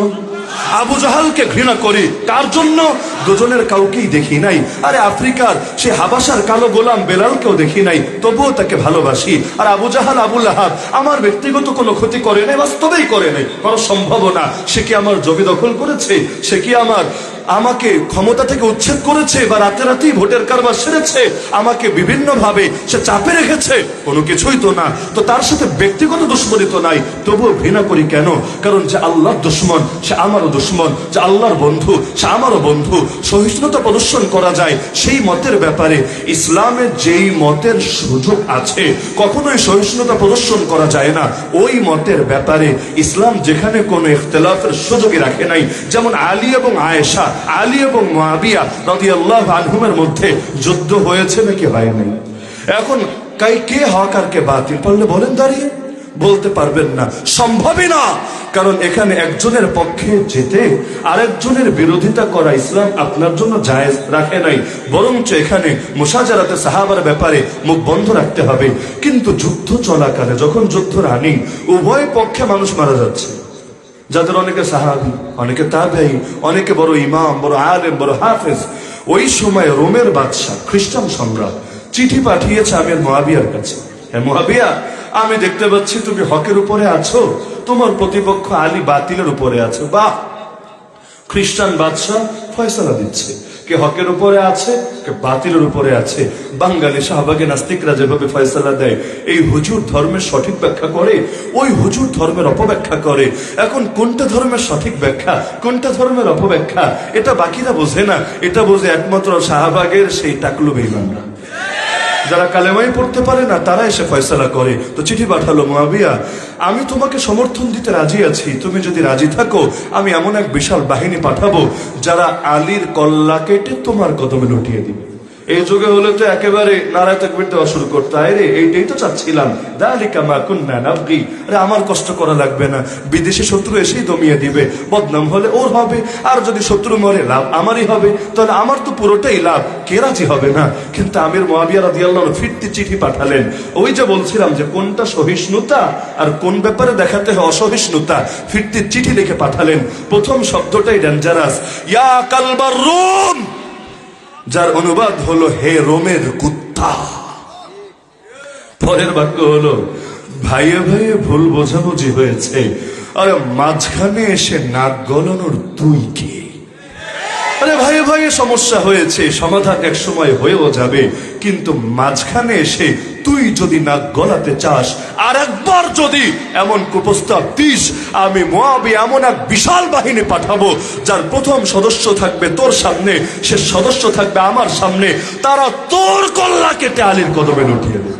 আবু জাহালকে ঘৃণা করি কার জন্য? দুজনের কাউকেই দেখি নাই। আরে আফ্রিকার সে হাবাসার কালো গোলাম বেলালকেও দেখি নাই, তবুও তাকে ভালোবাসি। আর আবু জাহাল, আবু লাহাব আমার ব্যক্তিগত কোনো ক্ষতি করে নাই, বাস্তবেই করে নাই, করা সম্ভব না। সে কি আমার জমি দখল করেছে? সে কি আমার আমাকে ক্ষমতা থেকে উচ্ছেদ করেছে বা রাতে রাতেই ভোটের কারবার সেরেছে, আমাকে বিভিন্ন ভাবে সে চাপে রেখেছে, কোনো কিছুই তো না। তো তার সাথে ব্যক্তিগত দুশ্মনী তো নাই, তবুও ঘৃণা করি কেন? কারণ যে আল্লাহর দুশ্মন সে আমারও দুশ্মন, যে আল্লাহর বন্ধু সে আমারও বন্ধু। সহিষ্ণুতা প্রদর্শন করা যায় সেই মতের ব্যাপারে। ইসলামের যেই মতের সুযোগ আছে কখনোই সহিষ্ণুতা প্রদর্শন করা যায় না ওই মতের ব্যাপারে। ইসলাম যেখানে কোনো ইখতিলাফের সুযোগই রাখে নাই, যেমন আলী এবং আয়েশা, আলী এবং মুআবিয়া রাদিয়াল্লাহু আনহুমের মধ্যে যুদ্ধ হয়েছে নাকি হয় নাই? এখন কে হক আর কে বাতিল পারলে বলেন দাঁড়িয়ে? বলতে পারবেন না, সম্ভবই না। কারণ এখানে একজনের পক্ষে যেতে আরেকজনের বিরোধিতা করা ইসলাম আপনার জন্য জায়েজ রাখে নাই, বরঞ্চ এখানে মুশাজারাতে সাহাবার ব্যাপারে মুখ বন্ধ রাখতে হবে। কিন্তু যুদ্ধ চলাকালে যখন যুদ্ধ রানি, উভয় পক্ষে মানুষ মারা যাচ্ছে, যাদের অনেকে সাহাবী, অনেকে তাবেঈ, অনেকে বড় ইমাম, বড় আলেম, বড় হাফেজ। ওই সময় রোমের বাদশা খ্রিস্টান সম্রাট চিঠি পাঠিয়েছে আমির মুআবিয়ার কাছে, হ্যাঁ মুআবিয়া, আমি দেখতে পাচ্ছি তুমি হকের উপরে আছো, তোমার প্রতিপক্ষ আলী বাতিলের উপরে আছে। বাহ! খ্রিস্টান বাদশাহ ফয়সালা দিচ্ছে, কে হকের উপরে আছে, কে বাতিলের উপরে আছে। বাঙালি শাহবাগে নাস্তিকরা যেভাবে ফয়সালা দেয়, এই হুজুর ধর্মের সঠিক ব্যাখ্যা করে, ওই হুজুর ধর্মের অপব্যাখ্যা করে। এখন কোনটা ধর্মের সঠিক ব্যাখ্যা, কোনটা ধর্মের অপব্যাখ্যা, এটা বাকিরা বোঝে না। এটা বোঝে একমাত্র শাহবাগের সেই টাকলু বেঈমানরা, যারা কালেমাই পড়তে পারে না, তারা এসে ফয়সালা করে। তো চিঠি পাঠালো, মুআবিয়া, আমি তোমাকে সমর্থন দিতে রাজি আছি, তুমি যদি রাজি থাকো আমি এমন এক বিশাল বাহিনী পাঠাবো যারা আলীর কল্লা কেটে তোমার কদমে লুটিয়ে দিবে। এই যুগে হলে তো একেবারে নারায়ে তাকবীর দেওয়া শুরু করতে হয়, রে এইটাই তো চাচ্ছিলাম, যালিকা মা কুন্না নাবগি। আরে আমার কষ্ট করা লাগবে না, বিদেশি শত্রু এসেই দমিয়ে দিবে, বদনাম হলে ওর হবে, আর যদি শত্রু মরে লাভ আমারই হবে, তাহলে আমার তো পুরোটাই লাভ, কে রাজি হবে না? কিন্তু আমির মুআবিয়া রাদিয়াল্লাহু আনহু ফিরতি চিঠি পাঠালেন। ওই যে বলছিলাম যে কোনটা সহিষ্ণুতা আর কোন ব্যাপারে দেখাতে হয় অসহিষ্ণুতা, ফিরতি চিঠি লিখে পাঠালেন। প্রথম শব্দটাই ডেঞ্জারাস, ইয়া কালবার রুম, যার অনুবাদ হলো হে রোমের কুত্তা। পরের বাক্য হলো ভাইয়ে ভাইয়ে ভুল বোঝাবুঝি হয়েছে, আরে মাঝখানে এসে নাক গলানোর তুই কে? আরে ভাইয়ে ভাইয়ে সমস্যা হয়েছে, সমাধান এক সময় হয়েও যাবে, কিন্তু মাঝখানে এসে তুই যদি নাক গলাতে চাস, আর একবার যদি এমন কুপ্রস্তাব দিস, আমি মুআবিয়া এমন এক বিশাল বাহিনী পাঠাবো যার প্রথম সদস্য থাকবে তোর সামনে, শেষ সদস্য থাকবে আমার সামনে, তারা তোর কল্লা কেটে আলীর কদমে লুটিয়ে দেবে।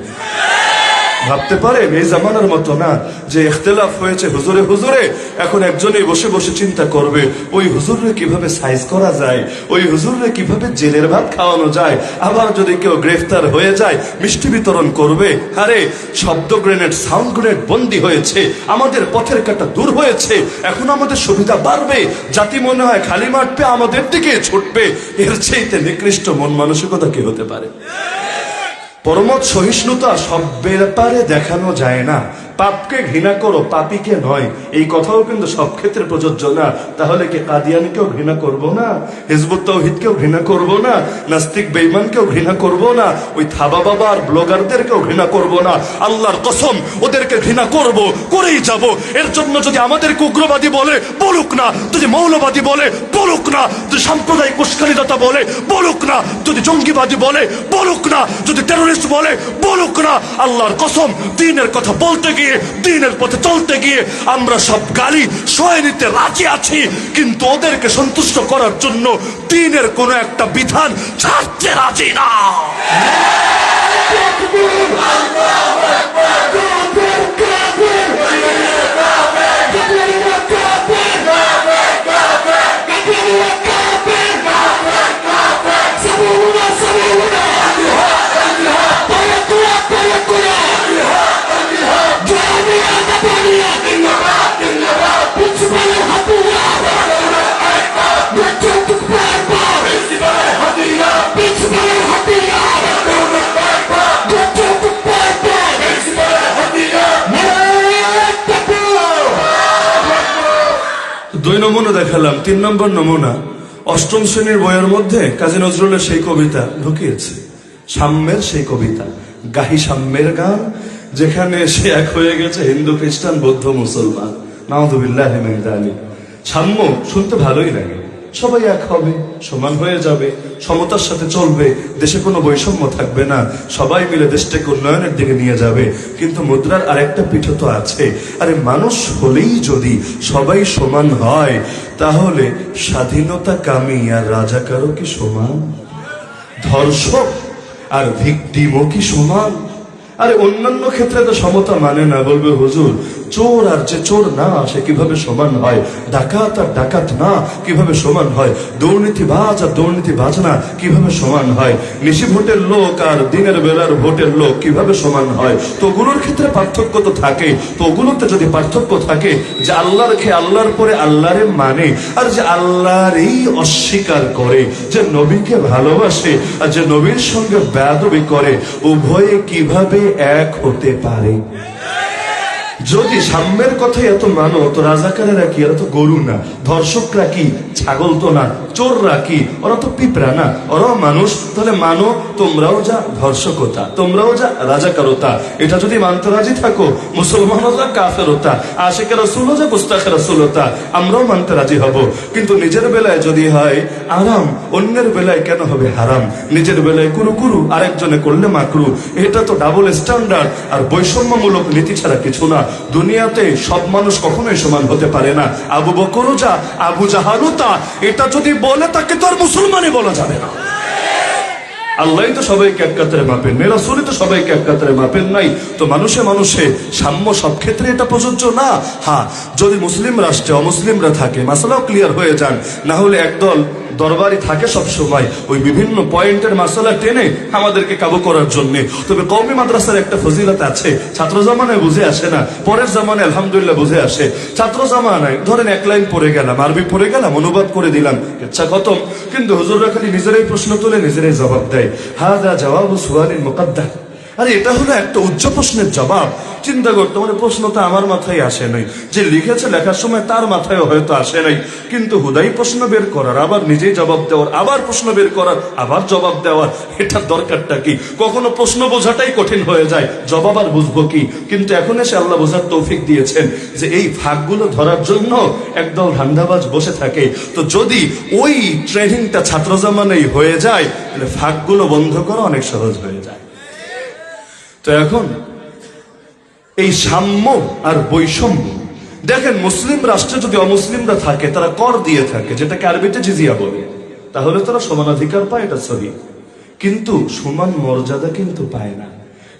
ভাবতে পারেন এই জামানার মতো না যে ইখতিলাফ হয়েছে হুজুরে হুজুরে, এখন একজনেই বসে বসে চিন্তা করবে ওই হুজুরে কিভাবে সাইজ করা যায়, ওই হুজুরে কিভাবে জেলের ভাত খাওয়ানো যায়, আবার যদি কেউ গ্রেফতার হয়ে যায় মিষ্টি বিতরণ করবে। আরে শব্দ গ্রেনেড, সাউন্ড গ্রেনেড বন্দী হয়েছে, আমাদের পথের কাটা দূর হয়েছে, এখন আমাদের সুবিধা বাড়বে, জাতি মনে হয় খালি মাঠ পেয়ে আমাদের দিকে ছুটবে। এর চাইতে নিকৃষ্ট মন মানসিকতা কি হতে পারে? পরমত সহিষ্ণুতা সব ব্যাপারে দেখানো যায় না। পাপকে ঘৃণা করো, পাপীকে নয়, এই কথাও কিন্তু সব ক্ষেত্রে প্রযোজ্য না। তাহলে কি কাদিয়ানিকেও ঘৃণা করব না, হিজবুত তাওহীদকেও ঘৃণা করব না, নাস্তিক বেঈমানকেও ঘৃণা করব না, ওই থাবা বাবা আর ব্লগারদেরকেও ঘৃণা করব না? আল্লাহর কসম ওদেরকে ঘৃণা করব, করেই যাব। এর জন্য যদি আমাদেরকে উগ্রবাদী বলে বলুক না, যদি মৌলবাদী বলে বলুক না, যদি সাম্প্রদায়িক উস্কানিদাতা বলে বলুক না, যদি জঙ্গিবাদী বলে বলুক না, যদি টেররিস্ট বলে বলুক না, আল্লাহর কসম দ্বীনের কথা বলতে গিয়ে, দ্বীনের পথে চলতে গিয়ে আমরা সব গালি সয়ে নিতে রাজি আছি, কিন্তু ওদেরকে সন্তুষ্ট করার জন্য দ্বীনের কোন একটা বিধান ছাড়তে রাজি না। দুই নমুনা দেখালাম, 3 নম্বর নমুনা অষ্টম শ্রেণীর বইয়ের মধ্যে কাজী নজরুলের সেই কবিতা ঢুকিয়েছে, সাম্যের সেই কবিতা, গাহি সাম্যের গান, যেখানে সে এক হয়ে গেছে হিন্দু খ্রিস্টান বৌদ্ধ মুসলমান। নাউযুবিল্লাহি মিন যালিক। সাম্য শুনতে ভালোই লাগে, সবাই এক হবে, সমান হয়ে যাবে, সমতার সাথে চলবে, দেশে কোনো বৈষম্য থাকবে না, সবাই মিলে দেশটাকে উন্নয়নের দিকে নিয়ে যাবে। কিন্তু মুদ্রার আরেকটা পিঠো তো আছে। আরে মানুষ হলেই যদি সবাই সমান হয়, তাহলে স্বাধীনতা কামী আর রাজাকারও কি সমান? ধর্ষক আর ভিকটিমও কি সমান? আরে অন্যান্য ক্ষেত্রে তো সমতা মানে না, বলবে হুজুর চোর আর যে চোর না সে কিভাবে সমান হয়, ডাকাত আর ডাকাত না কিভাবে সমান হয়, দুর্নীতিবাজ আর দুর্নীতিবাজ না কিভাবে সমান হয়, নিশি ভোটের লোক আর দিনের বেলার ভোটের লোক কিভাবে সমান হয়? তো ওগুলোর ক্ষেত্রে পার্থক্য তো থাকে। তো ওগুলোতে যদি পার্থক্য থাকে, যে আল্লাহর খেয়ে আল্লাহর পরে আল্লাহরে মানে, আর যে আল্লাহরই অস্বীকার করে, যে নবীকে ভালোবাসে আর যে নবীর সঙ্গে বেয়াদবি করে, উভয়ে কিভাবে এক হতে পারে? যদি সাম্যের কথাই এত মানো, তো রাজাকারেরা কি? এরা তো গরু না। ধর্ষকরা কি? ছাগল তো না। চোররা কি? ওরা তো পিঁপড়া না, ওরাও মানুষ। তাহলে মানো তোমরাও যা ধর্ষকতা, তোমরাও যা রাজাকারতা। এটা যদি মানতে রাজি থাকো, মুসলমানও যা কাফেরতা, আশিকে রাসূলও যা গুস্তাখে রাসূলতা, আমরাও মানতে রাজি হব। কিন্তু নিজের বেলায় যদি হয় আরাম, অন্যের বেলায় কেন হবে হারাম? নিজের বেলায় কুরু, আরেকজনে করলে মাকরু। এটা তো ডাবল স্ট্যান্ডার্ড আর বৈষম্যমূলক নীতি ছাড়া কিছু না। দুনিয়াতে সব মানুষ কখনোই সমান হতে পারে না। আবু বকরও যা, আবু জাহালও তা। এটা যদি বলে তাকে তো আর মুসলমানই বলা যাবে না। আল্লাহ তো সবাইকে এক কাতারে মাপেন, রাসূল তো সবাইকে এক কাতারে মাপেন নাই। তো মানুষে মানুষে সাম্য সব ক্ষেত্রে এটা প্রযোজ্য না। হ্যাঁ, যদি মুসলিম রাষ্ট্রে অমুসলিমরা থাকে, মাসালাও ক্লিয়ার হয়ে যান। না হলে একদল দরবারি থাকে সব সময় ওই বিভিন্ন পয়েন্টের মাসালা টেনে আমাদেরকে কাবু করার জন্য। তবে কওমি মাদ্রাসার একটা ফজিলত আছে, ছাত্র জামানায় বুঝে আসে না, পরের জামানায় আলহামদুলিল্লাহ বুঝে আসে। ছাত্র জামানায় ধরেন এক লাইন পড়ে গেলাম, আরবি পড়ে গেলাম, অনুবাদ করে দিলাম, ইচ্ছা খতম। কিন্তু হুজুররা খালি নিজেরাই প্রশ্ন তুলে নিজেরাই জবাব দেয়। হাদা জবাবু সুআলিন মুকদ্দার। আরে এটা হলো একটা উচ্চ প্রশ্নের জবাব। চিন্তা করতে মানে প্রশ্নটা আমার মাথায় আসে নাই, যে লিখেছে লেখার সময় তার মাথায় হয়তো আসে নাই, কিন্তু হুদাই প্রশ্ন বের করার, আবার নিজেই জবাব দেওয়ার, আবার প্রশ্ন বের করার, আবার জবাব দেওয়ার, এটার দরকারটা কি? কখনো প্রশ্ন বোঝাটাই কঠিন হয়ে যায়, জবাব আর বুঝবো কি? কিন্তু এখন এসে আল্লাহ বোঝার তৌফিক দিয়েছেন যে এই ফাঁকগুলো ধরার জন্য একদল ধান্দাবাজ বসে থাকে। তো যদি ওই ট্রেনিংটা ছাত্র জামানেই হয়ে যায়, তাহলে ফাঁকগুলো বন্ধ করা অনেক সহজ হয়ে যায়। তো এখন এই সাম্য আর বৈষম্য দেখেন, মুসলিম রাষ্ট্রে যদি অমুসলিমরা থাকে, তারা কর দিয়ে থাকে, যেটাকে আরবিতে জিজিয়া বলে, তাহলে তারা সমানাধিকার পায়, এটা সহি। কিন্তু সমান মর্যাদা কিন্তু পায় না।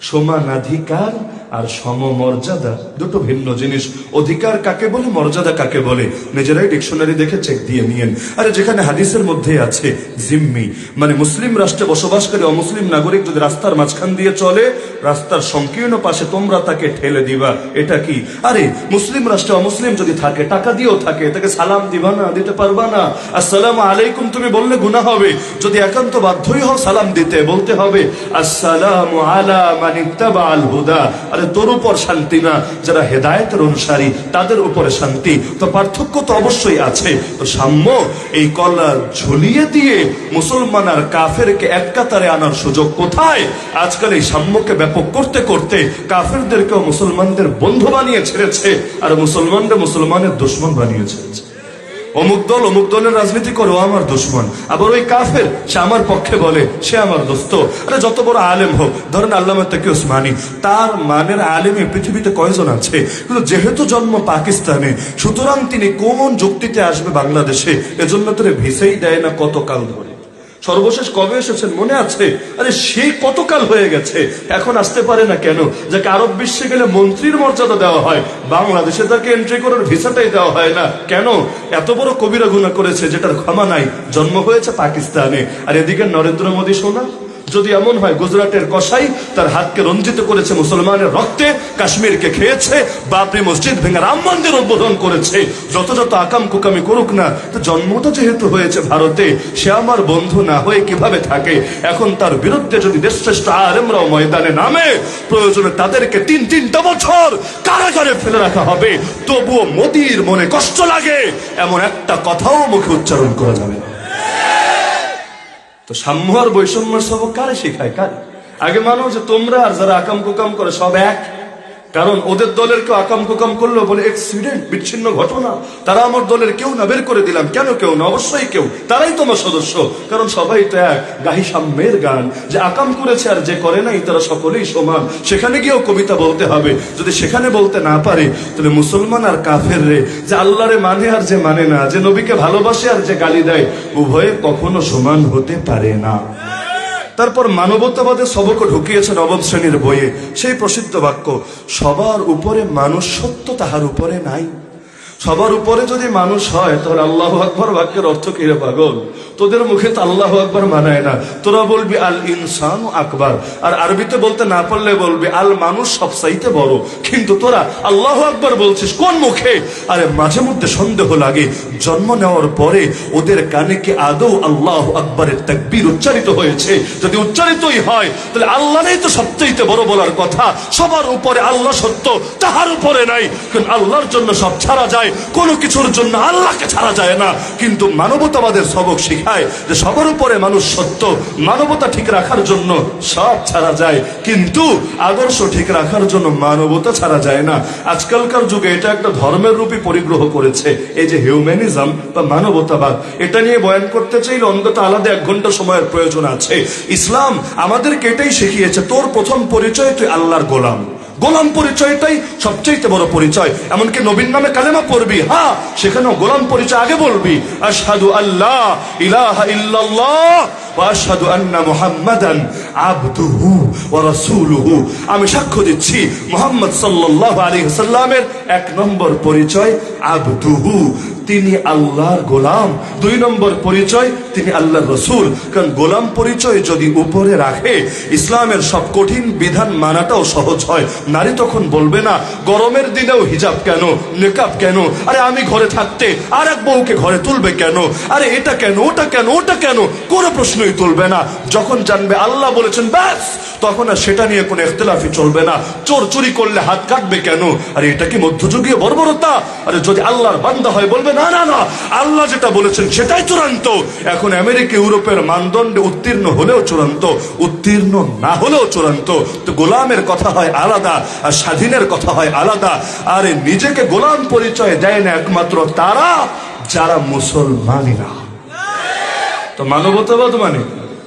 সমানাধিকার আর সমমর্যাদা দুটো ভিন্ন জিনিস। অধিকার কাকে বলে, মর্যাদা কাকে বলে, নিজেরাই ডিকশনারি দেখে চেক দিয়ে নিয়েন। আরে যেখানে হাদিসের মধ্যে আছে জিম্মি, মানে মুসলিম রাষ্ট্রে বসবাসকারী অমুসলিম নাগরিক যদি রাস্তার মাঝখান দিয়ে চলে, রাস্তার সংকীর্ণ পাশে তোমরা তাকে ঠেলে দিবা, এটা কি? আরে মুসলিম রাষ্ট্রে অমুসলিম যদি থাকে, টাকা দিয়েও থাকে, তাকে সালাম দিবা না, দিতে পারবা না। আসসালামু আলাইকুম তুমি বললে গুনাহ হবে। যদি একান্ত বাধ্যই হও সালাম দিতে, বলতে হবে আসসালামু আলা মান ইত্তাবা আল হুদা। আরে তোর উপর শান্তি না, যারা হেদায়েতের অনুসারী তাদের উপরে শান্তি। তো পার্থক্য তো অবশ্যই আছে। তো সাম্য এই কলা ঝুলিয়ে দিয়ে মুসলমান আর কাফেরকে এক কাতারে আনার সুযোগ কোথায়? আজকাল এই সাম্যকে ব্যাপক করতে করতে কাফেরদেরকেও মুসলমানদের বন্ধু বানিয়ে ছেড়েছে, আর মুসলমানরা মুসলমানের দুশমন বানিয়ে ছেড়েছে। অমুক দল অমুক দলের রাজনীতি করে, ও আমার দুশমন। আবার ওই কাফের, সে আমার পক্ষে বলে, সে আমার দোস্ত। আরে যত বড় আলেম হোক, ধরেন আল্লামা তাকি ওসমানী, তার মানের আলেমে পৃথিবীতে কয়জন আছে? কিন্তু যেহেতু জন্ম পাকিস্তানে, সুতরাং তিনি কোন যুক্তিতে আসবে বাংলাদেশে? এজন্য তোরে ভিসাই দেয় না কতকাল ধরে। সর্বশেষ কবে এসেছেন মনে আছে? আরে সে কতকাল হয়ে গেছে, এখন আসতে পারে না কেন? যাকে আরব বিশ্বে গেলে মন্ত্রীর মর্যাদা দেওয়া হয়, বাংলাদেশে তাকে এন্ট্রি করার ভিসাটাই দেওয়া হয় না কেন? এত বড় কবিরা গুনাহ করেছে যেটার ক্ষমা নাই, জন্ম হয়েছে পাকিস্তানে। আর এদিকে নরেন্দ্র মোদী শোনা, যদি এমন হয় গুজরাটের কসাই তার হাতকে রঞ্জিত করেছে মুসলমানের রক্তে, কাশ্মীরকে খেয়েছে, বাবরি মসজিদ ভেঙে রাম মন্দির উদ্বোধন করেছে, যত যত আকাম কুকামি করুক না, তো জন্মটা যেহেতু হয়েছে ভারতে, সে আমার বন্ধু না হয়ে কিভাবে থাকে? এখন তার বিরুদ্ধে যদি দেশশ্রেষ্ঠ আলেমরাও ময়দানে নামে, প্রয়োজনে তাদেরকে 3-3টা বছর কারাগারে ফেলে রাখা হবে, তবুও মোদির মনে কষ্ট লাগে এমন একটা কথাও মুখে উচ্চারণ করা যাবে না। তো সাম্য আর বৈষম্যের সবক কারে শেখায়? কারে? আগে মানো যে তোমরা আর যারা আকাম কুকাম করে সব এক, কারণ ওদের দলের কেউ আকাম কুকাম করলো বলে এক্সিডেন্ট, বিচ্ছিন্ন ঘটনা, তারা আমার দলের কেউ না, বের করে দিলাম। কেন কেউ না? অবশ্যই কেউ, তারাই তোমার সদস্য। কারণ সবাই তো এক, গাহি সাম্যের গান, যে আকাম করেছে আর যে করে নাই তারা সকলেই সমান। সেখানে গিয়েও কবিতা বলতে হবে। যদি সেখানে বলতে না পারে, তাহলে মুসলমান আর কাফের রে, যে আল্লাহরে মানে আর যে মানে না, যে নবীকে ভালোবাসে আর যে গালি দেয়, উভয়ে কখনো সমান হতে পারে না। তারপর মানবতাবাদের সবক ঢুকিয়েছে নবম শ্রেণীর বইয়ে, সেই প্রসিদ্ধ বাক্য, সবার উপরে মানুষ সত্য, তাহার উপরে নাই। সবার উপরে যদি মানুষ হয়, তাহলে আল্লাহু আকবার বাক্যের অর্থ কি রে পাগল? তোদের মুখে তো আল্লাহু আকবার মানায় না, তোরা বলবি আল ইনসানু আকবার, আর আরবিতে বলতে না পারলে বলবি আল মানুষ সবচাইতে বড়। কিন্তু তোরা আল্লাহু আকবার বলছিস কোন মুখে? আরে মাঝে মধ্যে সন্দেহ লাগে, জন্ম নেওয়ার পরে ওদের কানে কি আদৌ আল্লাহু আকবারের তাকবীর উচ্চারিত হয়েছে? যদি উচ্চারিতই হয়, তাহলে আল্লাহই তো সবচাইতে বড় বলার কথা। সবার উপরে আল্লাহ সত্য, তাহার উপরে নাই। কারণ আল্লাহর জন্য সব ছাড়া যায়, কোনো কিছুর জন্য আল্লাহকে ছাড়া যায় না। কিন্তু মানবতাবাদের সবক শিখায় যে সবার উপরে মানুষ সত্য, মানবতা ঠিক রাখার জন্য সব ছাড়া যায়, কিন্তু আদর্শ ঠিক রাখার জন্য মানবতা ছাড়া যায় না। আজকালকার যুগে এটা একটা ধর্মের রূপে পরিগ্রহ করেছে, এই যে হিউম্যানিজম বা মানবতাবাদ। এটা নিয়ে বয়ান করতে চাইলে অন্তত আলাদা 1 ঘন্টা সময়ের প্রয়োজন আছে। ইসলাম আমাদেরকে এটাই শিখিয়েছে, তোর প্রথম পরিচয় তুই আল্লাহর গোলাম। গোলাম পরিচয়টাই সবচেয়ে বড় পরিচয়। এমনকি নবীর নামে কালেমা পড়বি, হ্যাঁ, সেখানেও গোলাম পরিচয় আগে বলবি, আশহাদু আল্লাহ ইলাহা ইল্লাল্লাহ ওয়া আশহাদু আন্না মুহাম্মাদান আবদুহু ওয়া রাসূলুহু। আমি সাক্ষ্য দিচ্ছি মুহাম্মদ সাল্লাল্লাহু আলাইহি ওয়াসাল্লামের 1 নম্বর পরিচয় আবদুহু, তিনি আল্লাহর গোলাম। 2 নম্বর পরিচয়, তিনি আল্লাহর রসুল। কারণ গোলাম পরিচয় যদি উপরে রাখে, ইসলামের সব কঠিন বিধান মানাটাও সহজ হয়। নারী তখন বলবে না গরমের দিনেও হিজাব কেন, নেকাব কেন, আরে আমি ঘরে থাকতে আর এক বউকে ঘরে তুলবে কেন, আরে এটা কেন, ওটা কেন, ওটা কেন, কোনো প্রশ্নই তুলবে না। যখন জানবে আল্লাহ বলেছেন, ব্যাস, তখন আর সেটা নিয়ে কোনো ইখতিলাফি চলবে না। চোর চুরি করলে হাত কাটবে কেন, আরে এটা কি মধ্যযুগীয় বর্বরতা? আরে যদি আল্লাহর বান্দা হয়, বলবে না না না, আল্লাহ যেটা বলেছেন সেটাই চূড়ান্ত। এখন আমেরিকা ইউরোপের মানদণ্ডে উত্তীর্ণ হলেও চূড়ান্ত, উত্তীর্ণ না হলেও চূড়ান্ত। তো গোলামের কথা হয় আলাদা, আর স্বাধীনের কথা হয় আলাদা। আরে নিজেকে গোলাম পরিচয় দেয় না একমাত্র তারা যারা মুসলমানই না। তো মানবতাবাদ মানে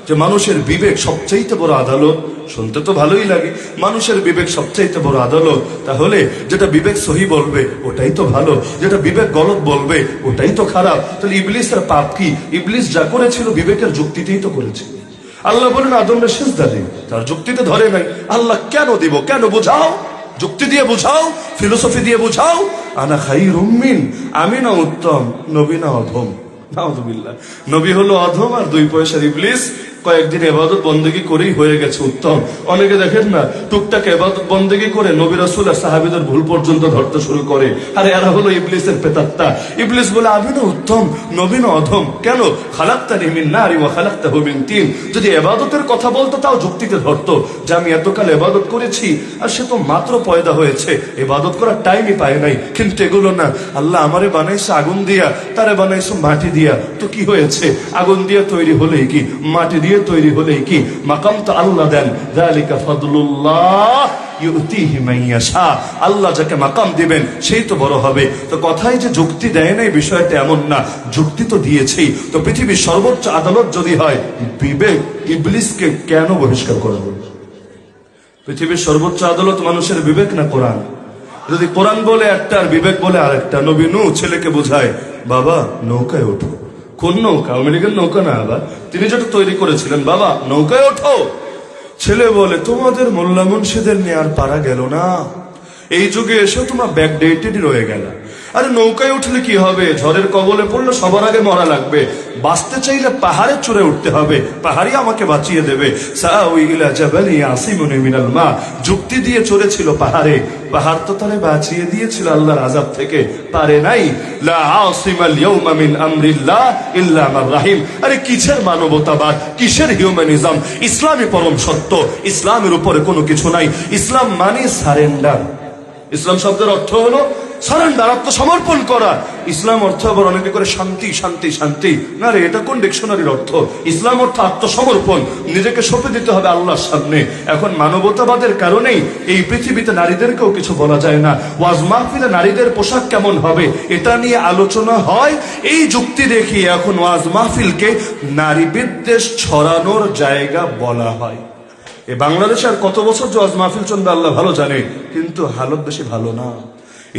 যে মানুষের বিবেক সবচাইতে বড় আদালত। শুনতে তো ভালোই লাগে, মানুষের বিবেক সবচাইতে বড় আদালত। তাহলে যেটা বিবেক সহি বলবে ওটাই তো ভালো, যেটা বিবেক গলত বলবে ওটাই তো খারাপ। তাহলে ইবলিসের পাপ কি? ইবলিস যা করেছিল বিবেকের যুক্তিতেই তো করেছিল। আল্লাহ বলেন আদমরে সিজদা দিন, তার যুক্তিতে ধরে নাই। আল্লাহ কেন দিব, কেন বুঝাও, যুক্তি দিয়ে বুঝাও, ফিলোসফি দিয়ে বুঝাও। আনা খাইরুম মিন, আমি না উত্তম, নবী না অধম। নাউযুবিল্লাহ, নবী হলো অধম আর 2 পয়সার ইবলিস কয়েকদিন ইবাদত বন্দেগী করেই হয়ে গেছে উত্তম। অনেকে দেখেন না টুকটাক ইবাদত বন্দেগী করে নবী রাসূল আর সাহাবীদের ভুল পর্যন্ত ধরতে শুরু করে। আরে এরা হলো ইবলিসের প্রেতাত্মা। ইবলিস বলে আমি না উত্তম, নবী না অধম। কেন? খালাকতানি মিন নারি ওয়া খালাকতাহু মিন তিন। যদি ইবাদতের কথা বলতো তাও যুক্তিতে ধরতো, যে আমি এতকাল ইবাদত করেছি আর সে তো মাত্র পয়দা হয়েছে, ইবাদত করার টাইমই পায় নাই। কিন্তু এগুলো না, আল্লাহ আমারে বানাইছে আগুন দিয়া, তারে বানাইছে মাটি দিয়া, তো কি হয়েছে? আগুন দিয়ে তৈরি হলেই কি, মাটি দিয়ে তৈরি হলেই কি? মাকাম তো আল্লাহ দেন, যালিকা ফাদলুল্লাহ ইউতিহি মান ইয়াশা। আল্লাহ যাকে মাকাম দিবেন সেই তো বড় হবে। তো কথাই যে যুক্তি দেয় না, বিষয়টা এমন না, যুক্তি তো দিয়েছেই। তো পৃথিবীর সর্বোচ্চ আদালত যদি হয় বিবেক, ইবলিসকে কেন বহিষ্কার করা হবে? পৃথিবীর সর্বোচ্চ আদালত মানুষের বিবেক না কোরআন? যদি কোরআন বলে একটা আর বিবেক বলে আরেকটা। নবী নূহ ছেলেকে বোঝায়, বাবা নৌকায় ওঠো। কোন নৌকা? আমেরিকান নৌকা না, আবার তিনি যেটা তৈরি করেছিলেন, বাবা নৌকায় ওঠো। ছেলে বলে, তোমাদের মোল্লা মুন্সিদের নিয়ে আর পারা গেল না, এই যুগে এসেও তোমরা ব্যাকডেটেডই রয়ে গেল। আরে নৌকায় উঠলে কি হবে? ঝড়ের কবলে পড়লে সবার আগে মরা লাগবে। বাঁচতে চাইলে পাহাড়ে চড়ে উঠতে হবে, পাহাড়ই আমাকে বাঁচিয়ে দেবে। সাউই ইলা জাবালি আসিমুনি মিনাল মা, যুক্তি দিয়ে চড়েছিল পাহাড়ে, পাহাড় তো তারে বাঁচিয়ে দিয়েছিল আল্লাহর আযাব থেকে, পারে নাই। লা আসিমাল ইয়াউমা মিন আমরিল্লাহ ইল্লা মান রাহিম। আরে কিসের মানবতাবাদ, কিসের হিউম্যানিজম? ইসলামই পরম সত্য, ইসলামের উপরে কোনো কিছু নাই। ইসলাম মানে সারেন্ডার। ইসলাম শব্দের অর্থ হলো সারেন্ডার, আত্মসমর্পণ করা। ইসলাম অর্থ আবার অনেকে করে শান্তি শান্তি শান্তি। না রে, এটা কোন ডিকশনারির অর্থ? ইসলাম অর্থ আত্মসমর্পণ, নিজেকে সঁপে দিতে হবে আল্লাহর সামনে। এখন মানবতাবাদের কারণেই এই পৃথিবীতে নারীদেরকেও কিছু বলা যায় না। ওয়াজ মাহফিলে নারীদের পোশাক কেমন হবে এটা নিয়ে আলোচনা হয়। এই যুক্তি দেখিয়ে এখন ওয়াজ মাহফিলকে নারী বিদ্বেষ ছড়ানোর জায়গা বলা হয়। এ বাংলাদেশে আর কত বছর যে ওয়াজ মাহফিল চলবে আল্লাহ ভালো জানে, কিন্তু হালত বেশি ভালো না।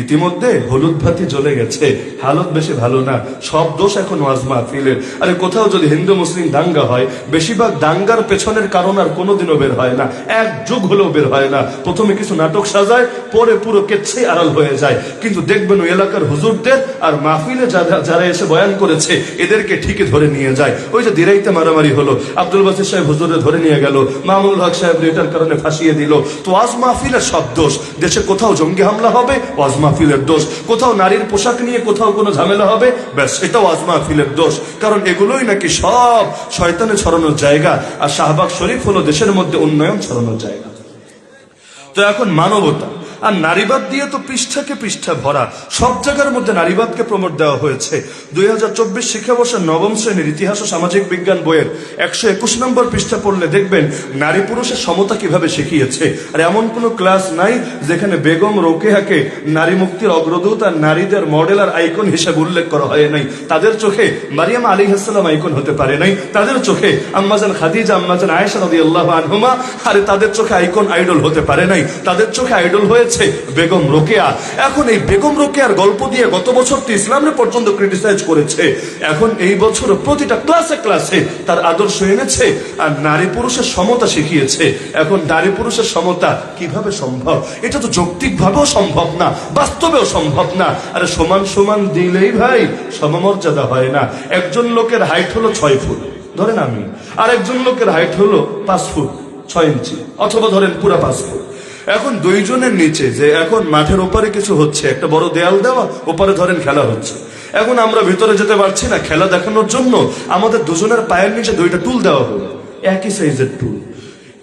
ইতিমধ্যে হলুদ বাতি জ্বলে গেছে, হালত বেশি ভালো না। সব দোষ এখন ওয়াজ মাহফিলের। আরে কোথাও যদি হিন্দু মুসলিম দাঙ্গা হয়, বেশিরভাগ দাঙ্গার পেছনের কারণ আর কোনোদিনও বের হয় না, এক যুগ হলেও বের হয় না। প্রথমে কিছু নাটক সাজায়, পরে পুরো কেচ্ছেই আড়াল হয়ে যায়। কিন্তু দেখবেন ওই এলাকার হুজুরদের আর মাহফিলে যারা এসে বয়ান করেছে এদেরকে ঠিকই ধরে নিয়ে যায়। ওই যে দিরাইতে মারামারি হলো, আব্দুল বাসির সাহেব হুজুরে ধরে নিয়ে গেল, মামুনুল হক সাহেব এটার কারণে ফাঁসিয়ে দিল। তো ওয়াজ মাহফিলের সব দোষ। দেশে কোথাও জঙ্গি হামলা হবে, ওয়াজ মাহফিলের দোষ। কোথাও নারীর পোশাক নিয়ে কোথাও কোনো ঝামেলা হবে, ব্যাস এটাও ওয়াজ মাহফিলের দোষ। কারণ এগুলোই নাকি সব শয়তানে ছড়ানোর জায়গা। আর শাহবাগ শরীফ হলো দেশের মধ্যে উন্নয়ন ছড়ানোর জায়গা। তো এখন মানবতা আর নারীবাদ দিয়ে তো পৃষ্ঠাকে পৃষ্ঠা ভরা। সব জায়গার মধ্যে নারীবাদকে প্রমোট দেওয়া হয়েছে। 2024 শিক্ষাবর্ষের নবম শ্রেণীর ইতিহাস ও সামাজিক বিজ্ঞান বইয়ের 121 নম্বর পৃষ্ঠা পড়লে দেখবেন নারী পুরুষের সমতা কিভাবে শিখিয়েছে। আর এমন কোনো ক্লাস নাই যেখানে বেগম রোকেয়াকে নারী মুক্তির অগ্রদূত আর নারীদের মডেল আর আইকন হিসেবে উল্লেখ করা হয় নাই। তাদের চোখে মারিয়াম আলাইহিস সালাম আইকন হতে পারে নাই, তাদের চোখে আম্মাজান খাদিজা, আম্মাজান আয়েশা রাদিয়াল্লাহু আনহুমা আরে তাদের চোখে আইকন আইডল হতে পারে নাই, তাদের চোখে আইডল হয়েছে বেগম রোকেয়া। এখন এই বেগম রোকেয়ার গল্প দিয়ে গত বছর তো ইসলামে পর্যন্ত ক্রিটিসাইজ করেছে। এখন এই বছর প্রতিটা ক্লাসে ক্লাসে তার আদর্শ এনেছে আর নারী পুরুষের সমতা শিখিয়েছে। এখন নারী পুরুষের সমতা কিভাবে সম্ভব? এটা তো যৌক্তিক ভাবেও সম্ভব না, বাস্তবেও সম্ভব না। আরে সমান সমান দিলেই ভাই সমমর্যাদা হয় না। একজন লোকের হাইট হলো 6 ফুট ধরেন আমি, আর একজন লোকের হাইট হলো 5 ফুট 6 ইঞ্চি, অথবা ধরেন পুরা 5 ফুট। এখন দুইজনের নিচে যে এখন মাঠের ওপারে কিছু হচ্ছে, একটা বড় দেয়াল দেওয়া, ওপারে ধরেন খেলা হচ্ছে। এখন আমরা ভিতরে যেতে পারছি না, খেলা দেখানোর জন্য আমাদের দুজনের পায়ের নিচে 2টা টুল দেওয়া হলো, একই সাইজের টুল।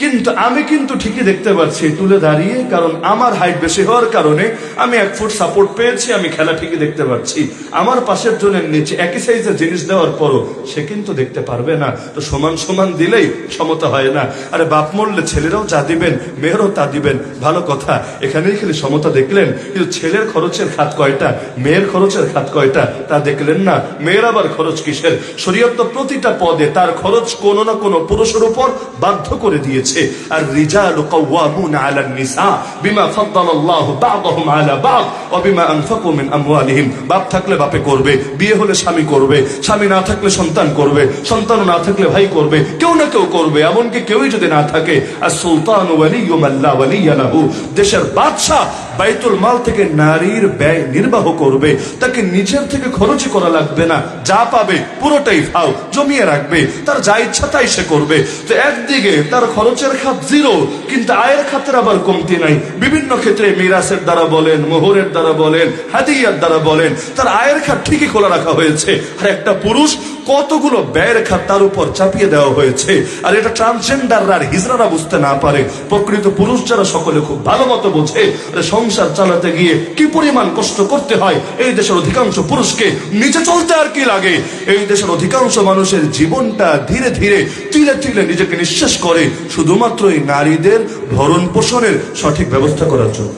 কিন্তু আমি কিন্তু ঠিকই দেখতে পাচ্ছি টুলে দাঁড়িয়ে, কারণ আমার হাইট বেশি হওয়ার কারণে আমি 1 ফুট সাপোর্ট পেয়েছি, আমি খেলা ঠিকই দেখতে পাচ্ছি। আমার পাশের জনের নিচে একই সাইজের জিনিস দেওয়ার পরও সে কিন্তু দেখতে পারবে না। তো সমান সমান দিলেই সমতা হয় না। আরে বাপ মরলে ছেলেরাও যা দিবেন মেয়েরও তা দিবেন, ভালো কথা, এখানেই খালি সমতা দেখলেন। কিন্তু ছেলের খরচের খাত কয়টা, মেয়ের খরচের খাত কয়টা তা দেখলেন না। মেয়ের আবার খরচ কিসের? শরীয়ত তো প্রতিটা পদে তার খরচ কোনো না কোনো পুরুষের উপর বাধ্য করে দিয়েছে। আর রিজালু কাওয়ামুনা আলান নিসা বিমা ফাদ্দালাল্লাহু বা'দাহুম আলা বা'দ ওয়া বিমা আনফাকু মিন আমওয়ালিহিম। বাপ থাকলে বাপে করবে, বিয়ে হলে স্বামী করবে, স্বামী না থাকলে সন্তান করবে, সন্তান না থাকলে ভাই করবে, কেউ না কেউ করবে। এমনকি কেউই যদি না থাকে, আর সুলতানু ওয়ালিয়্যু মান লা ওয়ালিয়্যা লাহু, দেশের বাদশা বাইতুল মাল থেকে নারীর ব্যয় নির্বাহ করবে, তাকে নিজের থেকে খরচই করা লাগবে না, যা পাবে পুরোটাই ফাও জমিয়ে রাখবে, তার যা ইচ্ছা তাই সে করবে। তো একদিকে তার খরচের খাত 0, কিন্তু আয়ের খাতের আবার কমতি নাই। বিভিন্ন ক্ষেত্রে মিরাসের দ্বারা বলেন, মোহরের দ্বারা বলেন, হাদিয়ার দ্বারা বলেন, তার আয়ের খাত ঠিকই খোলা রাখা হয়েছে। আর একটা পুরুষ কতগুলো ব্যয়ের খাত তার উপর চাপিয়ে দেওয়া হয়েছে। আর এটা ট্রান্সজেন্ডাররা আর হিজড়ারা বুঝতে না পারে, প্রকৃত পুরুষ যারা সকলে খুব ভালো মতো বোঝে সংসার চালাতে গিয়ে কি পরিমাণ কষ্ট করতে হয়। এই দেশের অধিকাংশ পুরুষকে নিচে চলতে আর কি লাগে। এই দেশের অধিকাংশ মানুষের জীবনটা ধীরে ধীরে তিলে তিলে নিজেকে নিঃশেষ করে শুধুমাত্র এই নারীদের ভরণ পোষণের সঠিক ব্যবস্থা করার জন্য।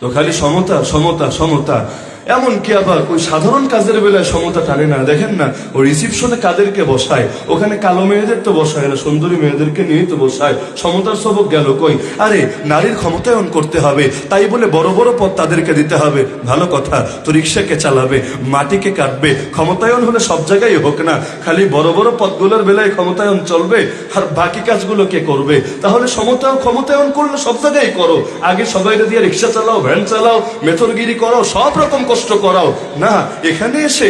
তো খালি সমতা সমতা সমতা, এমনকি আবার ওই সাধারণ কাজের বেলায় সমতা টানে না। দেখেন না, ও রিসিপশনে কাদেরকে বসায়, ওখানে কালো মেয়েদের তো বসায় না, সুন্দরী মেয়েদেরকে নিয়েই তো বসায়। সমতার সবক গেল কই? আরে নারীর ক্ষমতায়ন করতে হবে, তাই বলে বড় বড় পদ তাদেরকে দিতে হবে, ভালো কথা। তো রিক্সাকে চালাবে, মাটিকে কাটবে, ক্ষমতায়ন হলে সব জায়গায় হোক না, খালি বড় বড় পদগুলোর বেলায় ক্ষমতায়ন চলবে আর বাকি কাজগুলো কে করবে? তাহলে ক্ষমতায়ন করলে সব জায়গায় করো, আগে সবাই দিয়ে রিক্সা চালাও, ভ্যান চালাও, মেথরগিরি করো, সব রকম কষ্ট করাও না। এখানে এসে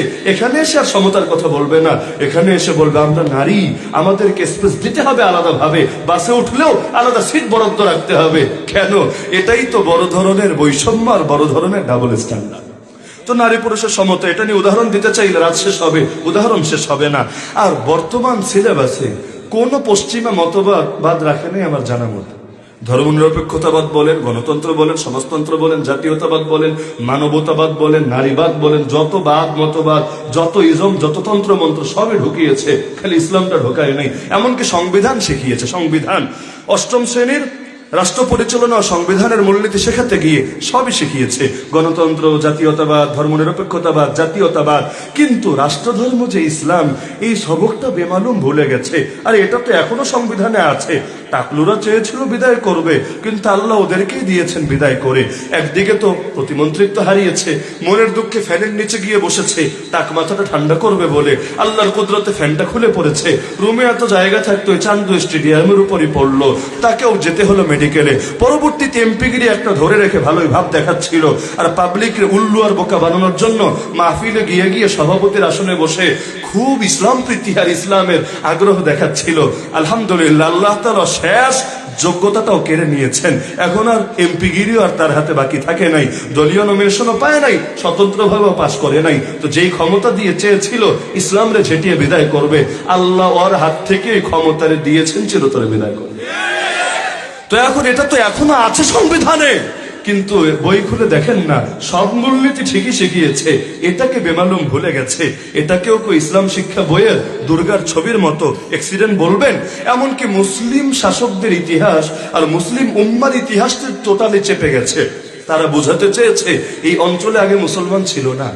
আর সমতার কথা বলবে না, এখানে এসে বলবে আমরা নারী, আমাদেরকে স্পেস দিতে হবে আলাদা ভাবে, বাসে উঠলেও আলাদা সিট বরাদ্দ রাখতে হবে। কেন? এটাই তো বড় ধরনের বৈষম্য আর বড় ধরনের ডাবল স্ট্যান্ডার্ড। তো নারী পুরুষের সমতা, এটা নিয়ে উদাহরণ দিতে চাইলে রাত শেষ হবে, উদাহরণ শেষ হবে না। আর বর্তমান সিলেবাসে কোন পশ্চিমা মতবাদ রাখে নাই আমার জানা মতো। ধর্মনিরপেক্ষতাবাদ বলেন, গণতন্ত্র বলেন, সমাজতন্ত্র বলেন, জাতীয়তাবাদ বলেন, মানবতাবাদ বলেন, নারীবাদ বলেন, যত বাদ মতবাদ, যত ইজম, যত তন্ত্র মন্ত্র সবই ঢুকিয়েছে, খালি ইসলামটা ঢোকায় নাই। এমনকি সংবিধান শিখিয়েছে। সংবিধান অষ্টম শ্রেণীর রাষ্ট্র পরিচালনা ও সংবিধানের মূলনীতি শেখাতে গিয়ে সবই শিখিয়েছে, গণতন্ত্র, জাতীয়তাবাদ, ধর্মনিরপেক্ষতাবাদ, জাতীয়তাবাদ। কিন্তু রাষ্ট্রধর্ম যে ইসলাম, এই সবকটা বেমালুম ভুলে গেছে। আর এটা তো এখনো সংবিধানে আছে। টাকলুরা চেয়েছিল বিদায় করবে, কিন্তু আল্লাহ ওদেরকেই দিয়েছেন বিদায় করে। একদিকে তো প্রতিমন্ত্রিত্ব হারিয়েছে, মনের দুঃখে ফ্যানের নিচে গিয়ে বসেছে টাক মাথাটা ঠান্ডা করবে বলে, আল্লাহর কুদরতে ফ্যানটা খুলে পড়েছে। রুমে এত জায়গা থাকতো, চান্দু স্টেডিয়ামের উপরই পড়লো, তাকেও যেতে হলো মেডিকেলে। পরবর্তীতে এমপিগিরি একটা ধরে রেখে ভালোই ভাব দেখাচ্ছিল, আর পাবলিকের উল্লু আর বোকা বানানোর জন্য মাহফিলে গিয়ে গিয়ে সভাপতির আসনে বসে খুব ইসলাম প্রীতি আর ইসলামের আগ্রহ দেখাচ্ছিল। আলহামদুলিল্লাহ, আল্লাহ তাআলা শেষ যোগ্যতাটাও কেড়ে নিয়েছেন। এখন আর এমপিগিরিও আর তার হাতে বাকি থাকে নাই, দলীয় নমিনেশনও পায় নাই, স্বতন্ত্রভাবে পাশ করে নাই। তো যেই ক্ষমতা দিয়ে চেয়েছিল ইসলামরে ঝেঁটিয়ে বিদায় করবে, আল্লাহ ওর হাত থেকে এই ক্ষমতারে দিয়েছেন চিরতরে বিদায় করবে। তো এখন এটা তো এখনো আছে সংবিধানে, কিন্তু বই খুলে দেখেন না, সব মূলনীতি ঠিকই শিখিয়েছে, এটাকে বেমালুম ভুলে গেছে। এটাকেও ইসলাম শিক্ষা বইয়ের দুর্গার ছবির মতো অ্যাক্সিডেন্ট বলবেন। এমনকি মুসলিম শাসকদের ইতিহাস আর মুসলিম উম্মার ইতিহাসটা টোটালি চেপে গেছে। তারা বোঝাতে চেয়েছে এই অঞ্চলে আগে মুসলমান ছিল না,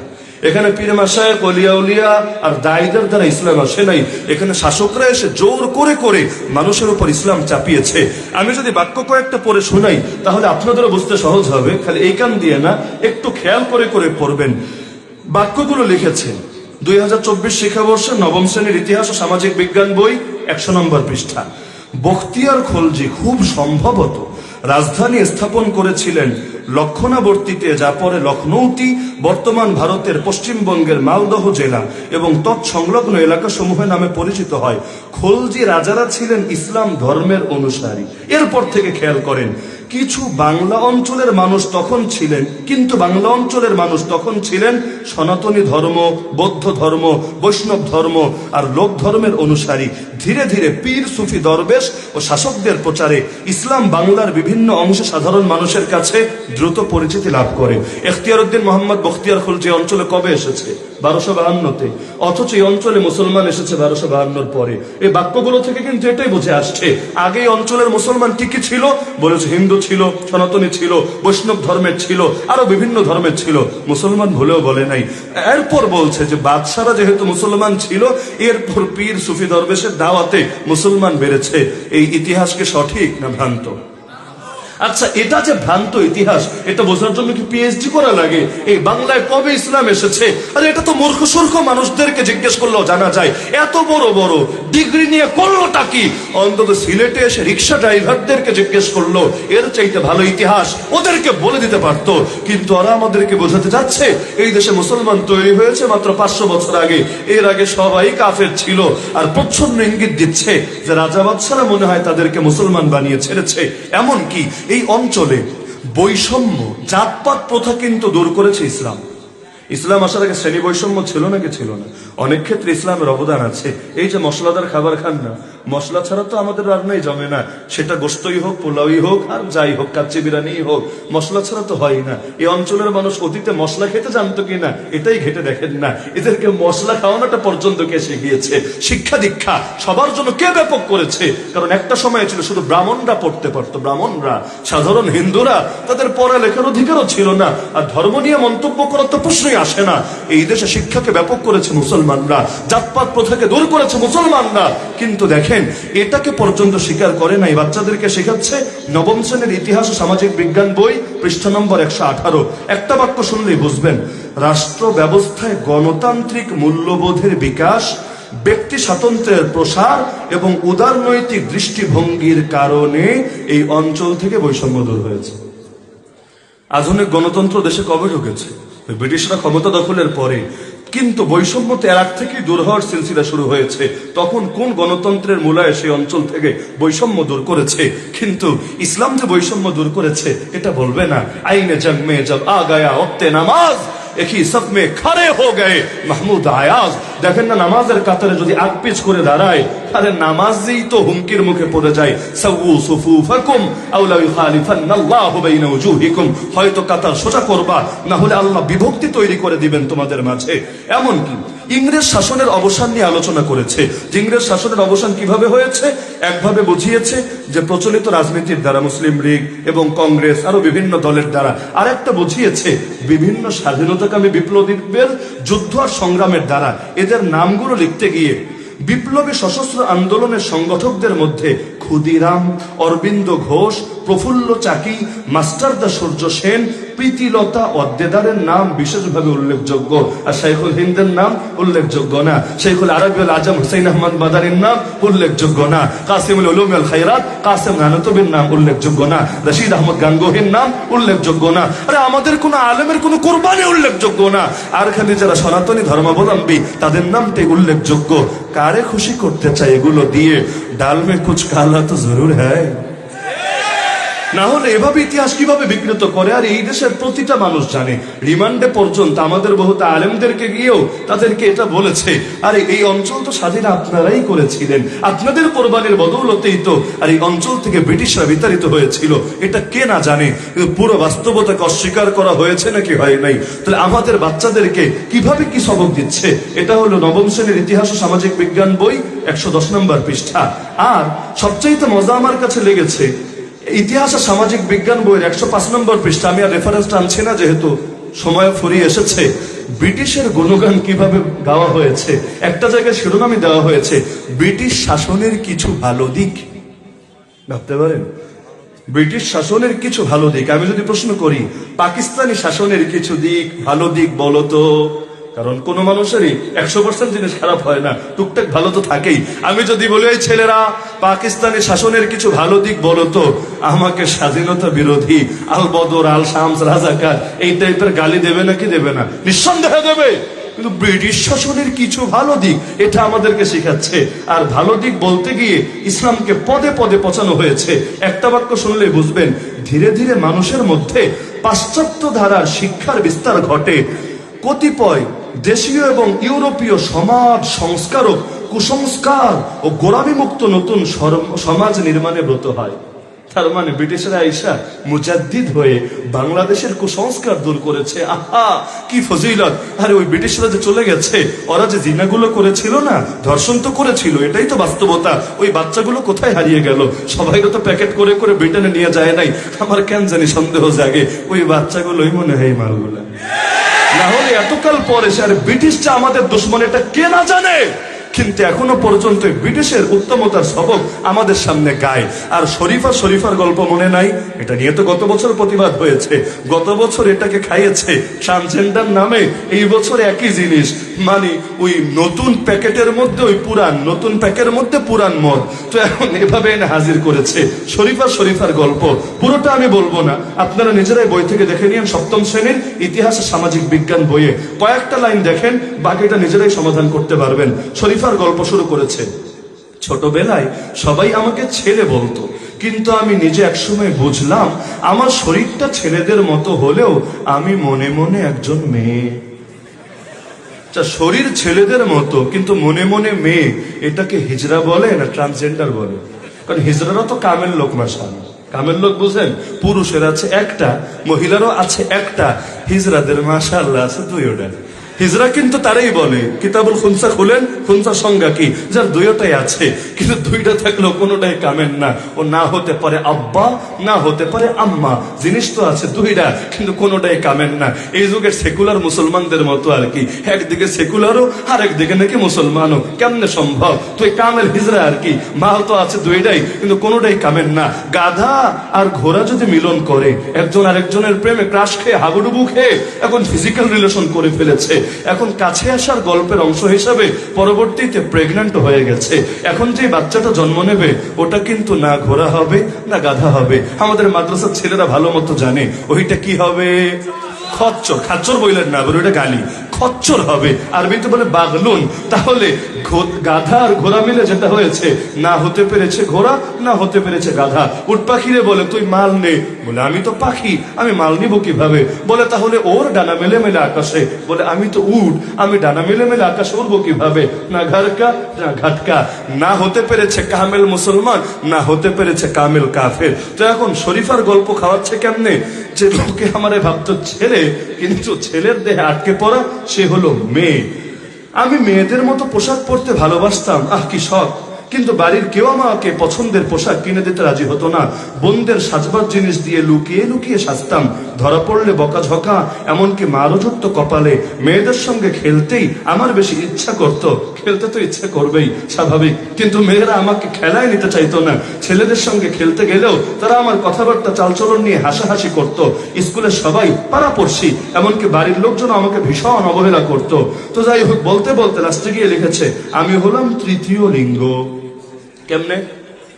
এখানে পীর মাশায়েখ, ওলিয়া উলিয়া আর দায়ীদের দ্বারা ইসলাম আসে নাই, এখানে শাসকরা এসে জোর করে করে মানুষের উপর ইসলাম চাপিয়েছে। আমি যদি বাক্য কয়েকটা পড়ে শোনাই তাহলে আপনাদেরও বুঝতে সহজ হবে, খালি এই কান দিয়ে না, একটু খেয়াল করে করে পড়বেন। বাক্যগুলো লিখেছেন 2024 শিক্ষাবর্ষের নবম শ্রেণীর ইতিহাস ও সামাজিক বিজ্ঞান বই 100 নম্বর পৃষ্ঠা। বখতিয়ার খলজি খুব সম্ভবত রাজধানী স্থাপন করেছিলেন লক্ষণাবর্তীতে, যা পরে লখনৌতি, বর্তমান ভারতের পশ্চিমবঙ্গের মালদহ জেলা এবং তৎসংলগ্ন এলাকাসমূহ নামে পরিচিত হয়। খলজি রাজারা ছিলেন ইসলাম ধর্মের অনুসারী। এরপর থেকে খেয়াল করেন, কিছু বাংলা অঞ্চলের মানুষ তখন ছিলেন, কিন্তু বাংলা অঞ্চলের মানুষ তখন ছিলেন সনাতনী ধর্ম, বৌদ্ধ ধর্ম, বৈষ্ণব ধর্ম আর লোক ধর্মের অনুসারী। ধীরে ধীরে পীর, সুফি, দরবেশ ও শাসকদের প্রচারে ইসলাম বাংলার বিভিন্ন অংশে সাধারণ মানুষের কাছে দ্রুত পরিচিতি লাভ করে। এখতিয়ারউদ্দিন মোহাম্মদ বখতিয়ার খলজি অঞ্চলে কবে এসেছে? 1252-তে। অথচ এই অঞ্চলে মুসলমান এসেছে 1252-র পরে। এই বাক্যগুলো থেকে কিন্তু এটাই বুঝে আসছে, আগে এই অঞ্চলের মুসলমান কি কি ছিল? বলেছে হিন্দু ছিল, সনাতনী ছিল, বৈষ্ণব ধর্মের ছিল, আরো বিভিন্ন ধর্মের ছিল, মুসলমান ভুলেও বলে নাই। এরপর বলছে যে বাদশারা যেহেতু মুসলমান ছিল, এরপর পীর, সুফি, দরবেশের দাওয়াতে মুসলমান বেড়েছে। এই ইতিহাসকে সঠিক না ভ্রান্ত? আচ্ছা, এটা যে ভ্রান্ত ইতিহাস, এটা বোঝার জন্য কি পিএইচডি করা লাগে? এই বাংলায় কবে ইসলাম এসেছে? আরে এটা তো মূর্খ সূর্খ মানুষদেরকে জিজ্ঞেস করলেও জানা যায়। এত বড় বড় ডিগ্রি নিয়ে করলোটা কি? অন্তত সিলেটে এসে রিক্সা ড্রাইভারদেরকে জিজ্ঞেস করলো, এর চাইতে ভালো ইতিহাস ওদেরকে বলে দিতে পারতো। কিন্তু ওরা আমাদেরকে বোঝাতে যাচ্ছে এই দেশে মুসলমান তৈরি হয়েছে মাত্র 500 বছর আগে, এর আগে সবাই কাফের ছিল। আর প্রচ্ছন্ন ইঙ্গিত দিচ্ছে যে রাজা বাদশারা মনে হয় তাদেরকে মুসলমান বানিয়ে ছেড়েছে। এমন কি এই অঞ্চলে বৈষম্য, জাতপাত প্রথা কিন্তু দূর করেছে ইসলাম। ইসলাম আসার আগে শ্রেণী বৈষম্য ছিল নাকি ছিল না? অনেক ক্ষেত্রে ইসলামের অবদান আছে। এই যে মশলাদার খাবার খান না, মশলা ছাড়া তো আমাদের রান্নাই জমে না, সেটা গোস্তই হোক, পোলাওই হোক, আর যাই হোক, কাচ্চি বিরিয়ানি হোক, মশলা ছাড়া তো হয় না। এই অঞ্চলের মানুষ অতীতে মশলা খেতে জানতো কিনা এটাই ঘেটে দেখেন না। এদেরকে মশলা খাওয়ানোটা পর্যন্ত কে শিখিয়েছে? শিক্ষা দীক্ষা সবার জন্য কে ব্যাপক করেছে? কারণ একটা সময় ছিল শুধু ব্রাহ্মণরা পড়তে পারতো, ব্রাহ্মণরা, সাধারণ হিন্দুরা, তাদের পড়ালেখার অধিকারও ছিল না। আর ধর্ম নিয়ে মন্তব্য করার তো প্রশ্নই আসে না। এই দেশে শিক্ষাকে ব্যাপক করেছে মুসলমানরা, জাতপাত প্রথাকে দূর করেছে মুসলমানরা। কিন্তু দেখেন, এটাকে পর্যন্ত স্বীকার করে নাই। বাচ্চাদেরকে শেখাচ্ছে নবম শ্রেণীর ইতিহাস ও সামাজিক বিজ্ঞান বই, পৃষ্ঠা নম্বর 118। একটা বাক্য শুনলেই বুঝবেন, রাষ্ট্র ব্যবস্থায় গণতান্ত্রিক মূল্যবোধের বিকাশ, ব্যক্তি স্বাতন্ত্র্যের প্রসার এবং উদারনৈতিক দৃষ্টিভঙ্গির কারণে এই অঞ্চল থেকে বৈষম্য দূর হয়েছে। আধুনিক গণতন্ত্র দেশে কবে ঢুকেছে? ব্রিটিশরা ক্ষমতা দখলের পরে। কিন্তু বৈষম্য তো এর আগ থেকেই দূর হওয়ার সিলসিলা শুরু হয়েছে। তখন কোন গণতন্ত্রের মূলায় সেই অঞ্চল থেকে বৈষম্য দূর করেছে? কিন্তু ইসলাম যে বৈষম্য দূর করেছে এটা বলবে না। আইনে জন্মে জব আ গায়া ওক্তে নামাজ, एक ही सब में खड़े हो गए महमूद आयाज। দেখেন না নামাজের কাতারে যদি আগপিছ করে দাঁড়ায়, আরে নামাজই তো হুমকির মুখে পড়ে যায়। সাউ সুফুফাকুম আও লা ইখালিফান্নাল্লাহু বাইনা উজুহিকুম, হয়তো কাতার সোজা করবা, না হলে আল্লাহ বিভক্তি তৈরি করে দিবেন তোমাদের মাঝে। এমনকি ইংরেজ শাসনের অবসান নিয়ে আলোচনা করেছে, যে ইংরেজ শাসনের অবসান কিভাবে হয়েছে। একভাবে বুঝিয়েছে যে প্রচলিত রাজনীতির দ্বারা, মুসলিম লীগ এবং কংগ্রেস আরো বিভিন্ন দলের দ্বারা। আর একটা বুঝিয়েছে বিভিন্ন স্বাধীনতাকামী বিপ্লবীদের যুদ্ধ আর সংগ্রামের দ্বারা। এদের নামগুলো লিখতে গিয়ে বিপ্লবী সশস্ত্র আন্দোলনের সংগঠকদের মধ্যে ক্ষুদিরাম, অরবিন্দ ঘোষ, প্রফুল্ল চাকি, মাস্টারদা সূর্য সেন, প্রীতিলতা অদ্দেদারের নাম বিশেষভাবে উল্লেখযোগ্য। আর শাইখুল হিন্দের নাম উল্লেখযোগ্য না। শাইখুল আরবিউল আজম হুসাইন আহমদ মাদানির নাম উল্লেখযোগ্য না। কাসিমুল উলুম আল খায়রাত কাসেম নানতবির নাম উল্লেখযোগ্য না। রশিদ আহমদ গাঙ্গোহির নাম উল্লেখযোগ্য না। আরে আমাদের কোন আলেমের কোন কুরবানি উল্লেখযোগ্য না। আর খালি যারা সনাতনী ধর্মাবলম্বী তাদের নামটাই উল্লেখযোগ্য। কারে খুশি করতে চায় এগুলো দিয়ে? ডাল মে কুছ কালা তো জরুর হ্যায়। না হলে এভাবে ইতিহাস কিভাবে বিকৃত করে? আর এই দেশের প্রতিটা মানুষ জানে। রিমান্ডে পর্যন্ত আমাদের বহুত আলেমদেরকে গিয়েও তাদেরকে এটা বলেছে, আরে এই অঞ্চল তো স্বাধীন আপনারাই করেছিলেন, আপনাদের কোরবানির বদৌলতেই তো আর এই অঞ্চল থেকে ব্রিটিশরা বিতাড়িত হয়েছিল। এটা কে না জানে? কিন্তু পুরো বাস্তবতাকে অস্বীকার করা হয়েছে নাকি হয় নাই? তাহলে আমাদের বাচ্চাদেরকে কিভাবে কি সবক দিচ্ছে? এটা হলো নবম শ্রেণীর ইতিহাস ও সামাজিক বিজ্ঞান বই 110 নম্বর পৃষ্ঠা। আর সবচাইতে মজা আমার কাছে লেগেছে ইতিহাস আর সামাজিক বিজ্ঞান বইয়ের 105 নম্বর পৃষ্ঠা। আমি আর রেফারেন্সটা আনছি না যেহেতু সময় ফুরিয়ে এসেছে। ব্রিটিশের গুণগান কিভাবে গাওয়া হয়েছে, একটা জায়গায় শিরোনামই দেওয়া হয়েছে ব্রিটিশ শাসনের কিছু ভালো দিক। ভাবতে পারেন, ব্রিটিশ শাসনের কিছু ভালো দিক। আমি যদি প্রশ্ন করি পাকিস্তানি শাসনের কিছু দিক, ভালো দিক বলো তো? কারণ কোন মানুষেরই 100% জিনিস খারাপ হয় না, টুকটাক ভালো তো থাকেই। আমি যদি বলি এই ছেলেরা পাকিস্তানি শাসনের কিছু ভালো দিক বলো তো, আমাকে স্বাধীনতা বিরোধী, আল বদর, আল শামস, রাজাকার এই টাইপের গালি দেবে নাকি দেবে না? নিঃসন্দেহে দেবে। কিন্তু ব্রিটিশ শাসনের কিছু ভালো দিক, এটা আমাদেরকে শেখাচ্ছে। আর ভালো দিক বলতে গিয়ে ইসলামকে পদে পদে পচানো হয়েছে। একটা বাক্য শুনলে বুঝবেন, ধীরে ধীরে মানুষের মধ্যে পাশ্চাত্য ধারার শিক্ষার বিস্তার ঘটে। কতিপয় দেশীয় এবং ইউরোপীয় সমাজ সংস্কারক কুসংস্কার ও গোলামি মুক্ত নতুন সমাজ নির্মাণে ব্রত হয়। তার মানে ব্রিটিশরা আইসা মুজাদ্দিদ হয়ে বাংলাদেশের কুসংস্কার দূর করেছে। আহা কি ফজিলত! আরে ওই ব্রিটিশরা যে চলে গেছে, ওরা যে জিনাগুলো করেছিল না, ধর্ষণ তো করেছিল, এটাই তো বাস্তবতা। ওই বাচ্চাগুলো কোথায় হারিয়ে গেল? সবাই তো প্যাকেট করে করে ব্রিটেনে নিয়ে যায় নাই? আমার কেন জানি সন্দেহ জাগে ওই বাচ্চাগুলোই মনে হয় মালগুলা। না হলে এতকাল পরে সে আর ব্রিটিশটা আমাদের দুশ্মন, এটা কে না জানে? কিন্তু এখনো পর্যন্ত ব্রিটিশের উত্তমতার সবক আমাদের সামনে গায়। আর শরীফার গল্প মনে নাই? এটা নিয়ে তো গত বছর প্রতিবাদ হয়েছে। গত বছর এটাকে খাইয়েছে ট্রান্সজেন্ডার নামে, এই বছর একই জিনিস। মানে ওই নতুন প্যাকেটের মধ্যে ওই পুরান, নতুন প্যাকেটের মধ্যে পুরান মদ। তো এখন এভাবে এনে হাজির করেছে শরীফার গল্প। পুরোটা আমি বলবো না, আপনারা নিজেরাই বই থেকে দেখে নিন। 7ম শ্রেণীর ইতিহাস সামাজিক বিজ্ঞান বইয়ে কয়েকটা লাইন দেখেন, বাকিটা নিজেরাই সমাধান করতে পারবেন। শরীফার গল্প শুরু করেছে, ছোটবেলায় সবাই আমাকে ছেলে বলতো, কিন্তু আমি নিজে একসময় বুঝলাম আমার শরীরটা ছেলেদের মতো হলেও আমি মনে মনে একজন মেয়ে। শরীর ছেলেদের মতো কিন্তু মনে মনে মেয়ে, এটাকে হিজরা বলে না ট্রান্সজেন্ডার বলে? কারণ হিজরারও তো কামেল লোক, মাশাআল্লাহ কামেল লোক বুঝেন, পুরুষের আছে একটা, মহিলারও আছে একটা, হিজরাদের মাশাআল্লাহ আছে 2টা। হিজরা কিন্তু তারাই বলে, কিতাবুল খুনসা খুলেন, খুনসা সংজ্ঞা কি, যার 2টাই আছে। কিন্তু 2টা থাকলেও কোনোটাই কামেন না। ও না হতে পারে আব্বা, না হতে পারে আম্মা, জিনিস তো আছে 2টা, কিন্তু কোনোটাই কামেন না। এই যুগের সেকুলার মুসলমানদের মতো আর কি, একদিকে সেকুলারও আর একদিকে নাকি মুসলমানও, কেমনে সম্ভব? তো এই কামেল হিজরা আর কি, মাল তো আছে 2টাই, কিন্তু কোনোটাই কামেন না। গাধা আর ঘোড়া যদি মিলন করে, একজন আরেকজনের প্রেমে ক্রাশ খেয়ে হাবুডুবু খেয়ে এখন ফিজিক্যাল রিলেশন করে ফেলেছে, এখন কাছে আসার গল্পের অংশ হিসাবে পরবর্তীতে প্রেগন্যান্ট হয়ে গেছে। এখন যে বাচ্চাটা জন্ম নেবে ওটা কিন্তু না ঘোড়া হবে না গাধা হবে। আমাদের মাদ্রাসার ছেলেরা ভালো মতো জানে ওইটা কি হবে, খচ্চর। খাচ্চর বললেন না, ওইটা গালি, খচ্চর হবে। আরবিতে বলে বাগলুন। তাহলে গাধা আর ঘোড়া মিলে যেটা হয়েছে, না হতে পেরেছে ঘোড়া, না হতে পেরেছে গাধা। উট পাখিরে বলে তুই মাল নে, বলে আমি তো পাখি, আমি মাল নিব কিভাবে? বলে তাহলে ওর ডানা মেলে মেলে আকাশে, বলে আমি তো উট, আমি ডানা মেলে মেলে আকাশে উড়বো কিভাবে? না ঘাড়কা না ঘাটকা। না হতে পেরেছে কামেল মুসলমান, না হতে পেরেছে কামেল কাফের। তো এখন শরীফার গল্প খাওয়াচ্ছে কেমনে? যে লোকে আমারে ভাবতো ছেলে, কিন্তু ছেলের দেহে আটকে পড়া সে হলো মেয়ে। আমি মেয়েদের মতো পোশাক পরতে ভালোবাসতাম, কি শখ, কিন্তু বাড়ির কেউ আমাকে পছন্দের পোশাক কিনে দিতে রাজি হতো না। বোনদের সাজবার জিনিস দিয়ে লুকিয়ে লুকিয়ে সাজতাম, ধরা পড়লে বকাঝকা, এমনকি মারও জুটত কপালে। মেয়েদের সঙ্গে খেলতেই আমার বেশি ইচ্ছা করত। খেলতে তো ইচ্ছে করবেই, স্বাভাবিক, কিন্তু মেয়েরা আমাকে খেলায় নিতে চাইতো না। ছেলেদের সঙ্গে খেলতে গেলেও তারা আমার কথাবার্তা চালচলন নিয়ে হাসাহাসি করত। স্কুলে সবাই পাড়াপড়শি, এমনকি বাড়ির লোকজন আমাকে ভীষণ অবহেলা করত। তো যাই হোক, বলতে বলতে লাস্টে গিয়ে লিখেছে আমি হলাম তৃতীয় লিঙ্গ। কেমনে?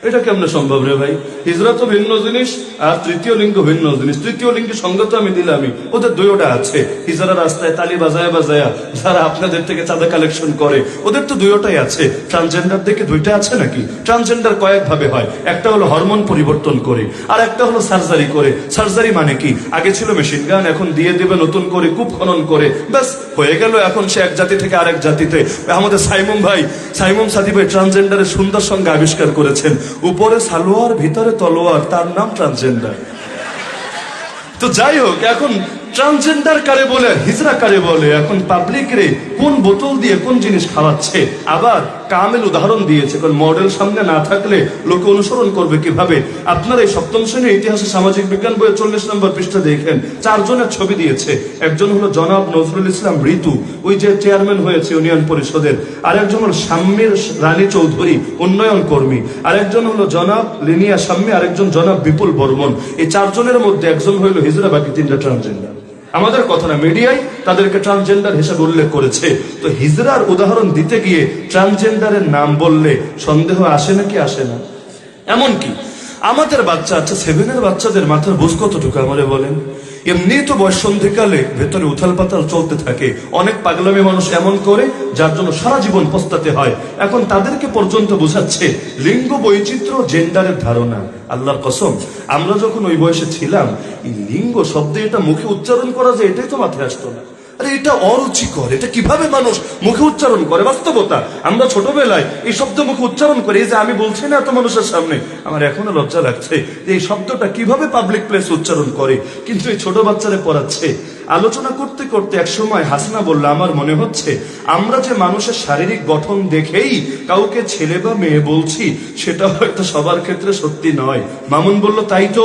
এটা কেমনে সম্ভব রে ভাই? হিজরা তো ভিন্ন জিনিস আর তৃতীয় লিঙ্গ ভিন্ন জিনিস। তৃতীয় লিঙ্গের সঙ্গে তো আমি দিলামই, ওদের দুইটা আছে। হিজরা রাস্তায় তালি বাজায় বাজায়া যারা আপনাদের থেকে চাঁদা কালেকশন করে, ওদের তো দুইটাই আছে। ট্রান্সজেন্ডার দেখে দুইটা আছে নাকি? ট্রান্সজেন্ডার কয়েক ভাবে হয়, একটা হলো হরমোন পরিবর্তন করে, আর একটা হলো সার্জারি করে। সার্জারি মানে কি? আগে ছিল মেশিন গান, এখন দিয়ে দেবে নতুন করে কূপ খনন করে, ব্যাস হয়ে গেল। এখন সে এক জাতি থেকে আরেক জাতিতে। আমাদের সাইমুম সাদি ভাই ট্রান্সজেন্ডারের সুন্দর সঙ্গে আবিষ্কার করেছেন, উপরে সালোয়ার ভিতরে তলোয়ার, তার নাম ট্রান্সজেন্ডার। তো যাই হোক, এখন ট্রান্সজেন্ডার কারে বলে আর হিজরা কারে বলে? এখন পাবলিক রে কোন বোতল দিয়ে কোন জিনিস খাওয়াচ্ছে? আবার কামেল উদাহরণ দিয়েছে, কারণ মডেল সামনে না থাকলে লোকে অনুসরণ করবে কিভাবে? আপনারা এই সপ্তম শ্রেণীর ইতিহাসে সামাজিক বিজ্ঞান বইয়ে 40 নম্বর পৃষ্ঠা দেখেন, 4 জনের ছবি দিয়েছে। একজন হলো জনাব নজরুল ইসলাম ঋতু, ওই যে চেয়ারম্যান হয়েছে ইউনিয়ন পরিষদের। আর একজন হলো শাম্মীর রানী চৌধুরী, উন্নয়ন কর্মী। আর একজন হলো জনাব লিনিয়া শাম্মী, আরেকজন জনাব বিপুল বর্মন। এই 4 জনের মধ্যে একজন হইল হিজরা, বাকি 3টা ট্রান্সজেন্ডার। আমাদের কথা না, মিডিয়ায় তাদেরকে ট্রান্সজেন্ডার হিসেবে উল্লেখ করেছে। তো হিজরার উদাহরণ দিতে গিয়ে ট্রান্সজেন্ডারের নাম বললে সন্দেহ আসে নাকি আসে না? এমনকি আমাদের বাচ্চা, আচ্ছা 7-এর বাচ্চাদের মাথার বুঝ কতটুকু আমারে বলেন? এমনি তো বয়ঃসন্ধিকালে ভেতরে উথাল পাতাল চলতে থাকে। অনেক পাগলামি মানুষ এমন করে যার জন্য সারা জীবন পস্তাতে হয়। এখন তাদেরকে পর্যন্ত বোঝাচ্ছে লিঙ্গ বৈচিত্র্য, জেন্ডারের ধারণা। আল্লাহর কসম, আমরা যখন ওই বয়সে ছিলাম, এই লিঙ্গ শব্দ এটা মুখে উচ্চারণ করা যায় এটাই তো মাথায় আসতো না। আরে এটা অরুচিকর, এটা কিভাবে মানুষ মুখে উচ্চারণ করে? বাস্তবতা, আমরা ছোটবেলায় এই শব্দ মুখে উচ্চারণ করি। এই যে আমি বলছি না এত মানুষের সামনে, আমার এখনো লজ্জা লাগছে যে এই শব্দটা কিভাবে পাবলিক প্লেস উচ্চারণ করে। কিন্তু এই ছোট বাচ্চারা পড়াচ্ছে। আলোচনা করতে করতে এক সময় হাসনা বলল, আমার মনে হচ্ছে আমরা যে মানুষের শারীরিক গঠন দেখেই কাউকে ছেলে বা মেয়ে বলছি, সেটা হয়তো সবার ক্ষেত্রে সত্যি নয়। মামুন বলল, তাই তো,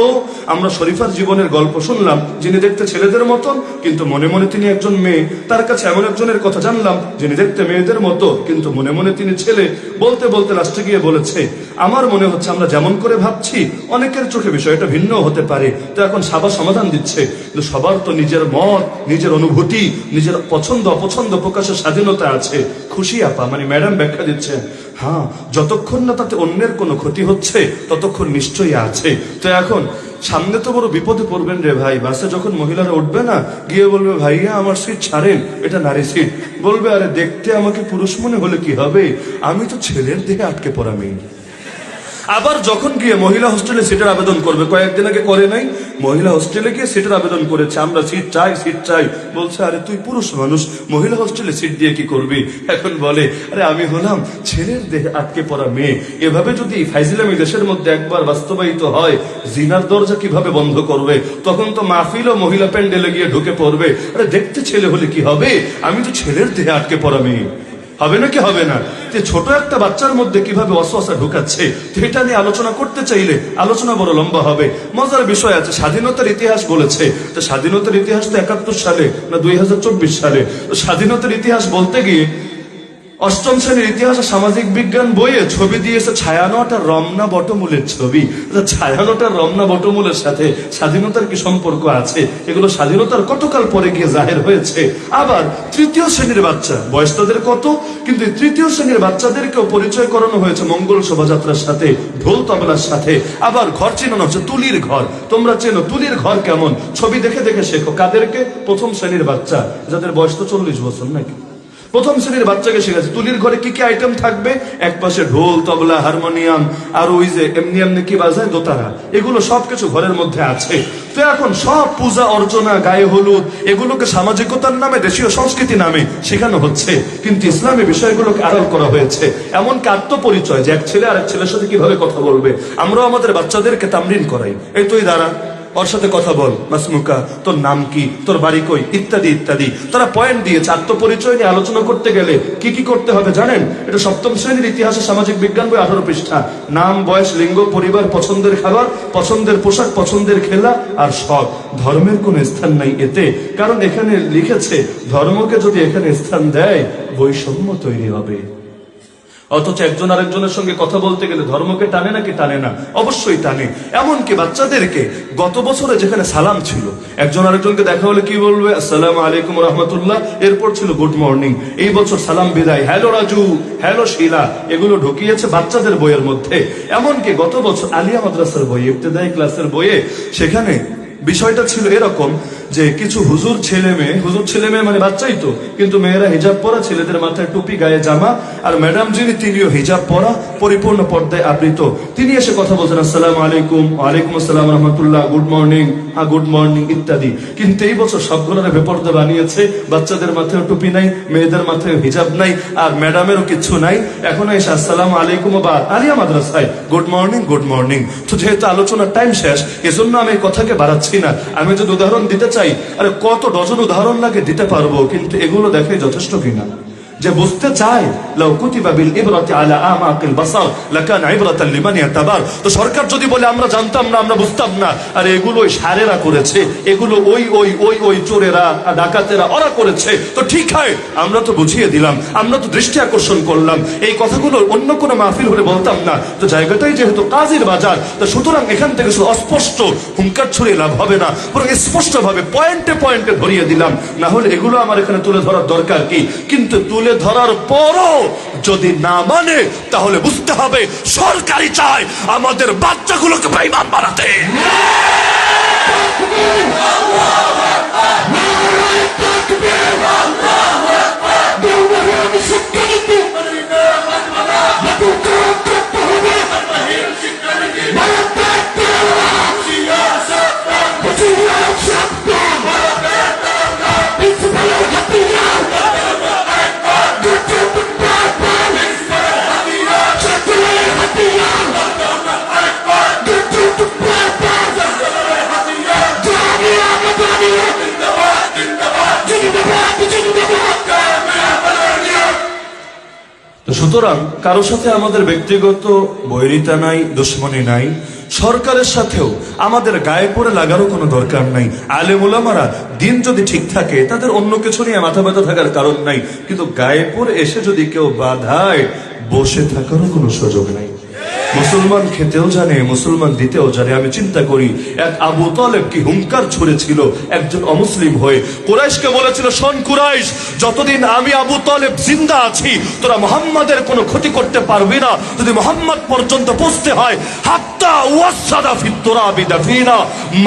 আমরা শরীফার জীবনের গল্প শুনলাম যিনি দেখতে ছেলেদের মতন কিন্তু মনে মনে তিনি একজন মেয়ে। তার কাছে এমন একজনের কথা জানলাম যিনি দেখতে মেয়েদের মতো কিন্তু মনে মনে তিনি ছেলে। বলতে বলতে লাস্টে গিয়ে বলেছে, আমার মনে হচ্ছে আমরা যেমন করে ভাবছি অনেকের চোখে বিষয়টা ভিন্ন হতে পারে। তো এখন সাবা সমাধান দিচ্ছে, কিন্তু সবার তো নিজের মত, নিজের অনুভূতি, নিজের পছন্দ অপছন্দ প্রকাশের স্বাধীনতা আছে। খুশি আপা মানে ম্যাডাম ব্যাখ্যা দিচ্ছেন, হ্যাঁ যতক্ষণ না তাতে অন্যের কোনো ক্ষতি হচ্ছে ততক্ষণ নিশ্চয়ই আছে। তো এখন সামনে তো বড় বিপদে পড়বেন রে ভাই। বাসে যখন মহিলারা উঠবে না, গিয়ে বলবে ভাইয়া আমার সিট ছাড়েন, এটা নারী সিট। বলবে আরে দেখতে আমাকে পুরুষ মনে হলে কি হবে, আমি তো ছেলের দেহে আটকে পড়া মেয়ে। আবার যখন গিয়ে মহিলা হোস্টেলে সিটের আবেদন করবে, কয়েকদিন আগে করে নাই, মহিলা হোস্টেলে গিয়ে সিটের আবেদন করেছে, আমরা সিট চাই সিট চাই। বলছে আরে তুই পুরুষ মানুষ, মহিলা হোস্টেলে সিট দিয়ে কি করবি? এখন বলে আরে আমি হলাম ছেলের দেহে আটকে পড়া মেয়ে। এভাবে যদি ফাইজিলামি দেশের মধ্যে একবার বাস্তবায়িত হয়, জিনার দরজা কিভাবে বন্ধ করবে? তখন তো মাহফিল ও মহিলা প্যান্ডেলে গিয়ে ঢুকে পড়বে, আরে দেখতে ছেলে হলে কি হবে, আমি তো ছেলের দেহে আটকে পড়া মেয়ে। হবে নাকি হবে না? যে ছোট একটা বাচ্চার মধ্যে কিভাবে ওয়াসওয়াসা ঢুকাচ্ছে, তো এটা নিয়ে আলোচনা করতে চাইলে আলোচনা বড় লম্বা হবে। মজার বিষয় আছে, স্বাধীনতার ইতিহাস বলেছে। তো স্বাধীনতার ইতিহাস তো 71 সালে না 2024 সালে। তো স্বাধীনতার ইতিহাস বলতে গিয়ে 8ম শ্রেণীর ইতিহাসে সামাজিক বিজ্ঞান বইয়ে ছবি দিয়েছে ছায়ানট আর রমনা বটমূলের ছবি। ছায়ানট আর রমনা বটমূলের সাথে স্বাধীনতার কি সম্পর্ক আছে? এগুলো স্বাধীনতার কতকাল পরে গিয়ে জাহের হয়েছে। আবার 3য় শ্রেণীর বাচ্চা, বয়স তাদের কত, কিন্তু 3য় শ্রেণীর বাচ্চাদেরকেও পরিচয় করানো হয়েছে মঙ্গল শোভাযাত্রার সাথে, ঢোল তবলার সাথে। আবার ঘর চেনানো হচ্ছে তুলির ঘর। তোমরা চেনো তুলির ঘর কেমন? ছবি দেখে দেখে শেখো। কাদেরকে? 1ম শ্রেণীর বাচ্চা, যাদের বয়স তো 40 বছর নাকি। প্রথম শ্রেণীর বাচ্চাকে শেখাচ্ছে তুলির ঘরে কি কি আইটেম থাকবে, এক পাশে ঢোল, তবলা, হারমোনিয়াম, আর ওই যে এমনি এমনি কি বাজায় দোতারা, এগুলো সবকিছু ঘরের মধ্যে আছে। তো এখন সব পূজা অর্চনা, গায়ে হলুদ, এগুলোকে সামাজিকতার নামে, দেশীয় সংস্কৃতি নামে শেখানো হচ্ছে, কিন্তু ইসলামী বিষয়গুলোকে আড়াল করা হয়েছে। এমনকি আত্মপরিচয়, যে এক ছেলে আর এক ছেলের সাথে কিভাবে কথা বলবে, আমরাও আমাদের বাচ্চাদেরকে তামরিন করাই। এই তুই দাঁড়া, ওর সাথে কথা বল, মাসমুকা, তোর নাম কি, তোর বাড়ি কই, ইত্যাদি ইত্যাদি। তারা পয়েন্ট দিয়েছে। আত্মপরিচয় নিয়ে আলোচনা করতে গেলে কি কি করতে হবে জানেন? এটা সপ্তম শ্রেণীর ইতিহাসে সামাজিক বিজ্ঞান বই 18 পৃষ্ঠা। নাম, বয়স, লিঙ্গ, পরিবার, পছন্দের খাবার, পছন্দের পোশাক, পছন্দের খেলা আর শখ। ধর্মের কোনো স্থান নাই এতে, কারণ এখানে লিখেছে ধর্মকে যদি এখানে স্থান দেয় বৈষম্য তৈরি হবে। অথচ একজন আরেকজনের সঙ্গে কথা বলতে গেলে ধর্মকে টানে নাকি টানে না? অবশ্যই টানে। এমনকি বাচ্চাদেরকে গত বছরে যেখানে সালাম ছিল, একজন আরেকজনকে দেখা হলে কি বলবে? আসসালামু আলাইকুম রহমতুল্লাহ, এরপর ছিল গুড মর্নিং। এই বছর সালাম বিদায়, হ্যালো রাজু, হ্যালো শিলা, এগুলো ঢুকিয়েছে বাচ্চাদের বইয়ের মধ্যে। এমনকি গত বছর আলিয়া মাদ্রাসার বই, ইবতেদায়ী ক্লাসের বইয়ে, সেখানে বিষয়টা ছিল এরকম যে কিছু হুজুর ছেলে মেয়ে মানে বাচ্চাই তো, কিন্তু মেয়েরা হিজাব পরা, ছেলেদের মাথায় টুপি, গায়ে জামা, আর ম্যাডাম যিনি তিনিও হিজাব পরা, পরিপূর্ণ পর্দায় আবৃত। তিনি এসে কথা বলছেন, আসসালামু আলাইকুম, ওয়ালাইকুম আসসালাম রহমতুল্লাহ, গুড মর্নিং, হ্যাঁ গুড মর্নিং ইত্যাদি। কিন্তু এই বছর সবগুলোরে বেপর্দা বানিয়েছে, বাচ্চাদের মাথায় টুপি নাই, মেয়েদের মাথায় হিজাব নাই, আর ম্যাডামেরও কিছু নাই। এখন এসে আসসালামু আলাইকুম বা আলিয়া মাদ্রাসায় গুড মর্নিং, গুড মর্নিং। তো যেহেতু আলোচনার টাইম শেষ, এজন্য আমি এই কথাকে বাড়াচ্ছি না। আমি যদি উদাহরণ দিতে চাই, আরে কত ডজন উদাহরণ লাগে, দিতে পারবো, কিন্তু এগুলো দেখে যথেষ্ট কিনা। যে বুঝতে চায়, লাউ কুতিবা বিল ইবরাতি আলা আমাকিল বাসার লাকানা ইবরাতান লিমান ইয়াতাবার। তো সরকার যদি বলে আমরা জানতাম না, আমরা বুঝতাম না, আর এগুলো ওই সারেরা করেছে, এগুলো ওই চোরেরা, ডাকাতেরা, ওরা করেছে, তো ঠিক হয়, আমরা তো বুঝিয়ে দিলাম, আমরা তো দৃষ্টি আকর্ষণ করলাম। এই কথাগুলো অন্য কোনো মাহফিল হলে বলতাম না। তো জায়গাটাই যেহেতু কাজীর বাজার, তো সুতরাং এখান থেকে শুধু অস্পষ্ট হুঙ্কার ছড়িয়ে লাভ হবে না, বরং স্পষ্ট ভাবে পয়েন্টে পয়েন্টে ধরিয়ে দিলাম। না হলে এগুলো আমার এখানে তুলে ধরার দরকার কি? কিন্তু তুলে ধরার পরও যদি না মানে, তাহলে বুঝতে হবে সরকারি চায় আমাদের বাচ্চাগুলোকে বেঈমান বানাতে। সুতরাং কারো সাথে আমাদের ব্যক্তিগত বৈরিতা নাই, দুশ্মনী নাই। সরকারের সাথেও আমাদের গায়ে পড়ে লাগারও কোনো দরকার নাই। আলেম ওলামারা দিন যদি ঠিক থাকে, তাদের অন্য কিছু নিয়ে মাথা ব্যথা থাকার কারণ নাই। কিন্তু গায়ে পড়ে এসে যদি কেউ বাধায়, বসে থাকারও কোনো সুযোগ নাই। মুসলমান খেতেও জানে, মুসলমান দিতেও জানে। আমি চিন্তা করি, এক আবু তালেব কি হুঙ্কার ছুড়েছিল একজন অমুসলিম হয়ে। কুরাইশকে বলেছিল, শোন কুরাইশ, যতদিন আমি আবু তালেব জিন্দা আছি, তোরা মুহাম্মাদের কোনো ক্ষতি করতে পারবি না। যদি মুহাম্মদ পর্যন্ত পৌঁছতে হয়, হাত্তা ওয়াসাদা ফিত তুরাবি দাফিনা,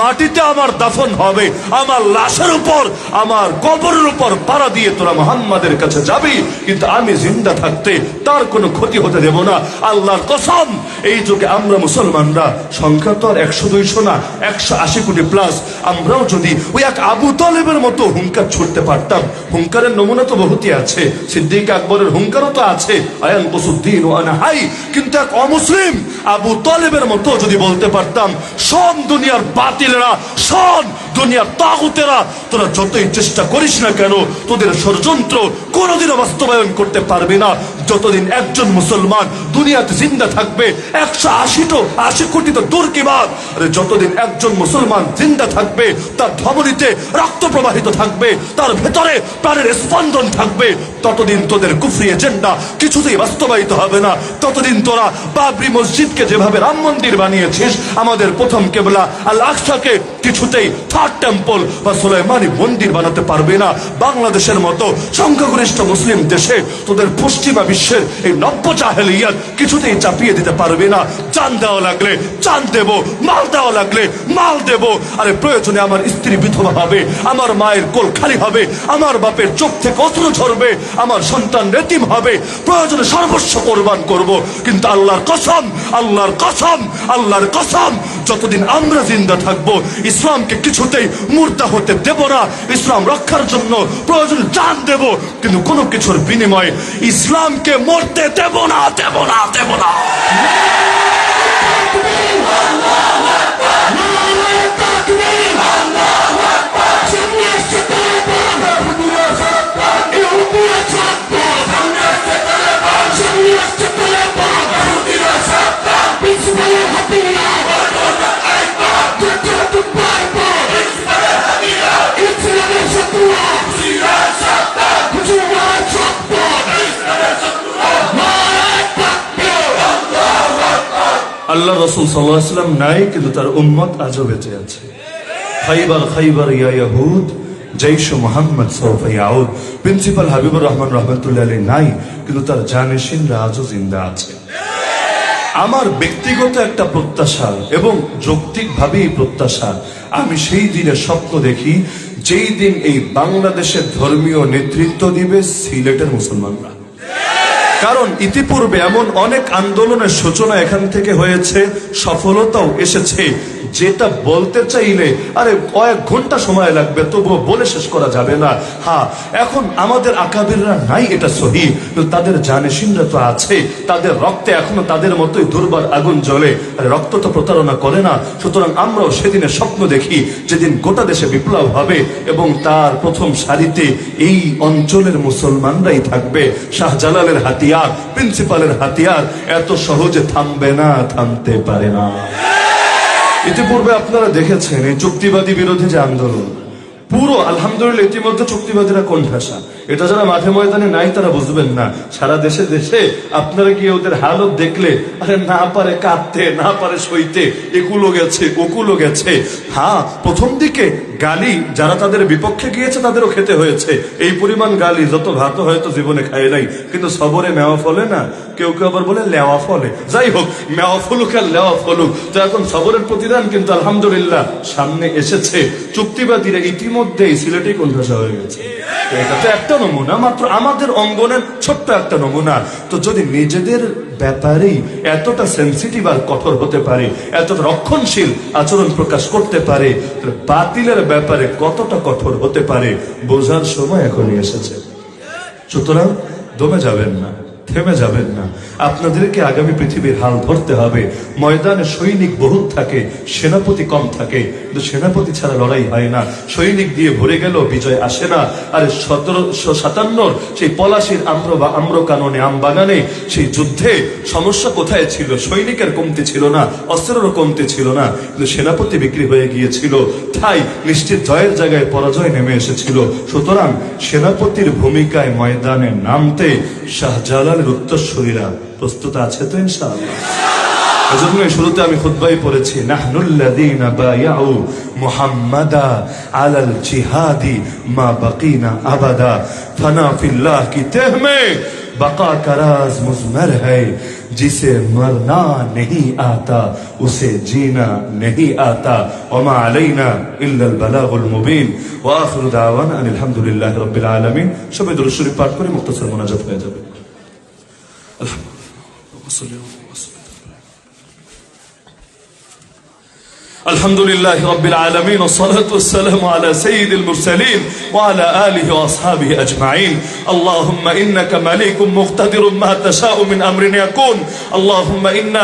মাটিতে আমার দাফন হবে, আমার লাশের উপর, আমার কবরের উপর পাড়া দিয়ে তোরা মুহাম্মাদের কাছে যাবি, কিন্তু আমি জিন্দা থাকতে তার কোনো ক্ষতি হতে দেব না। আল্লাহর কসম, এই যুগে আমরা মুসলমানরা সংখ্যা তো আর 100-200 না, 180 কোটি প্লাস। আমরাও যদি ওই এক আবু তালেবের মতো হুঙ্কার ছুটতে পারতাম, হুঙ্কারের নমুনা তো বহুতই আছে, সিদ্দিক আকবরের হুঙ্কারও তো আছে, আয়ান কুসুদ্দিন ও আনা হাই। কিন্তু এক অমুসলিম আবু তালেবের মতো যদি বলতে পারতাম, শোন দুনিয়ার বাতিলেরা, শোন দুনিয়ার তাগুতেরা, তোরা যতই চেষ্টা করিস না কেন, তোদের ষড়যন্ত্র কোনোদিনও বাস্তবায়ন করতে পারবি না। যতদিন একজন মুসলমান দুনিয়াতে জিন্দা থাকবে, 180 কোটি তো দূর কি বাত, যতদিন একজন মুসলমান জিন্দা থাকবে, তার ধমনীতে রক্ত প্রবাহিত থাকবে, তার ভেতরে প্রাণের স্পন্দন থাকবে, ততদিন তোদের কুফরি এজেন্ডা কিছুতেই বাস্তবায়িত হবে না। ততদিন তোরা বাবরি মসজিদকে যেভাবে রাম মন্দির বানিয়েছিস, আমাদের প্রথম কেবলা আল আকসাকে কিছুতেই থার্ড থার্ড টেম্পল বা সুলাইমানি মন্দির বানাতে পারবে না। বাংলাদেশের মতো সংখ্যাগরিষ্ঠ মুসলিম দেশে তোদের পশ্চিমা বিশ্বের এই নব্য জাহেলিয়াত কিছুতেই চাপিয়ে দিতে পারবে না। জান দেওয়া লাগলে জান দেব, মাল দেওয়া লাগলে মাল দেব। আরে প্রয়োজনে আমার স্ত্রী বিধবা হবে, আমার মায়ের কোল খালি হবে, আমার বাপের চোখ থেকে অশ্রু ঝরবে, আমার সন্তান এতিম হবে, প্রয়োজনে সর্বস্ব কোরবান করব। কিন্তু আল্লাহর কসম, আল্লাহর কসম, আল্লাহর কসম, যতদিন আমরা জিন্দা থাকবো ইসলামকে কিছুতেই মুর্দা হতে দেব না। ইসলাম রক্ষার জন্য প্রয়োজনে জান দেব, কিন্তু কোনো কিছুর বিনিময়ে ইসলামকে মরতে দেব না, দেব না, দেব না। আল্লাহ রাসূল সাল্লাল্লাহু আলাইহি ওয়াসাল্লাম নাই, কিন্তু তার উম্মত আজও বেঁচে আছে। খাইবার খাইবার ইয়া ইয়াহুদ, জৈশ মুহাম্মদ সৌফা ইয়াউদ। প্রিন্সিপাল হাবিবুর রহমান রহমাতুল্লাহ আলাইহি নাই, কিন্তু তার জানিশিনরা আজও জিন্দা আছে। আমার ব্যক্তিগত একটা প্রত্যাশা এবং যৌক্তিকভাবেই প্রত্যাশা, আমি সেই দিনের স্বপ্ন দেখি যেই দিন এই বাংলাদেশের ধর্মীয় নেতৃত্ব দিবে সিলেটের মুসলমানরা। কারণ ইতিপূর্বে এমন অনেক আন্দোলনের সূচনা এখান থেকে হয়েছে, সফলতাও এসেছে, যেটা বলতে চাইলে আরে কয়েক ঘন্টা সময় লাগবে, তবুও বলে শেষ করা যাবে না। হ্যাঁ, এখন আমাদের আকাবিররা নাই, এটা সহি, তাদের জানেশিনরা তো আছে, তাদের রক্তে এখনো তাদের মতোই দুর্বার আগুন জ্বলে। আরে রক্ত তো প্রতারণা করে না। সুতরাং আমরাও সেদিনের স্বপ্ন দেখি যেদিন গোটা দেশে বিপ্লব হবে এবং তার প্রথম সারিতে এই অঞ্চলের মুসলমানরাই থাকবে। শাহজালালের হাতিয়ার, প্রিন্সিপালের হাতিয়ার এত সহজে থামবে না, থামতে পারে না। ইতিপূর্বে আপনারা দেখেছেন এই চুক্তিবাদী বিরোধী যে আন্দোলন, পুরো আলহামদুলিল্লাহ ইতিমধ্যে চুক্তিবাদীরা কোন ভাষা, এটা যারা মাঠে ময়দানে নাই তারা বুঝবেন না। সারা দেশে দেশে আপনারা গিয়ে ওদের হালত দেখলে আরে না পারে কাঁদতে, না পারে সইতে, একুলো গেছে ওকুলো গেছে। হ্যাঁ, প্রথম দিকে গালি যারা তাদের বিপক্ষে গিয়েছে তাদেরও খেতে হয়েছে। এই পরিমাণ গালি যত ভাত হয়তো জীবনে খায় নাই, কিন্তু সবরে মেওয়া ফলে না, কেউ কেউ আবার বলে লেওয়া ফলে। যাই হোক, মেওয়া ফলুক আর লেওয়া ফলুক, তো এখন সবরের প্রতিদান কিন্তু আলহামদুলিল্লাহ সামনে এসেছে। চুক্তিবাদীরা ইতিমধ্যেই সিলেটে কোণঠাসা হয়ে গেছে। এটা তো একটা নমুনা মাত্র, আমাদের অঙ্গনের ছোট্ট একটা নমুনা। তো যদি নিজেদের ব্যাপারেই এতটা সেন্সিটিভ আর কঠোর হতে পারে, এতটা রক্ষণশীল আচরণ প্রকাশ করতে পারে, বাতিলের ব্যাপারে কতটা কঠোর হতে পারে বোঝার সময় এখনই এসেছে। সুতরাং দমে যাবেন না, থেমে যাবেন না। আপনাদেরকে আগামী পৃথিবীর হাল ধরতে হবে। ময়দানে সৈনিক বহুত থাকে, সেনাপতি কম থাকে, কিন্তু সেনাপতি ছাড়া লড়াই হয় না। সৈনিক দিয়ে ভরে গেল বিজয় আসে না। আর 1757 সেই পলাশির আম্রকাননে, আম বাগানে সেই যুদ্ধে সমস্যা কোথায় ছিল? সৈনিকের কমতি ছিল না, অস্ত্রেরও কমতি ছিল না, কিন্তু সেনাপতি বিক্রি হয়ে গিয়েছিল। তাই নিশ্চিত জয়ের জায়গায় পরাজয় নেমে এসেছিল। সুতরাং সেনাপতির ভূমিকায় ময়দানে নামতে শাহজালালের উত্তরসূরিরা প্রস্তুত আছে তো ইনশাআল্লাহ। এজন্য শুরুতে আমি খুতবায় পড়েছি, নাহনুল্লাযীনা বায়াউ মুহাম্মাদা আলাল জিহাদি মা বাকিনা আবাদা ফানা ফিল্লাহ কি তেহ মে बका का राज मुज़मर है, जिसे मरना नहीं आता उसे जीना नहीं आता, वमा अलैना इल्लल बलागुल मुबीन व आखिरु दावाना अनिल हम्दुलिल्लाहि रब्बिल आलामीन। সবাই দরুদ শরীফ পাঠ করে মুখতাসার মুনাজাত হয়ে যাবে। الحمد لله رب العالمين والصلاة والسلام على سيد المرسلين وعلى آله وأصحابه أجمعين. اللهم إنك مليك مقتدر ما تشاء من أمر يكون. اللهم إنا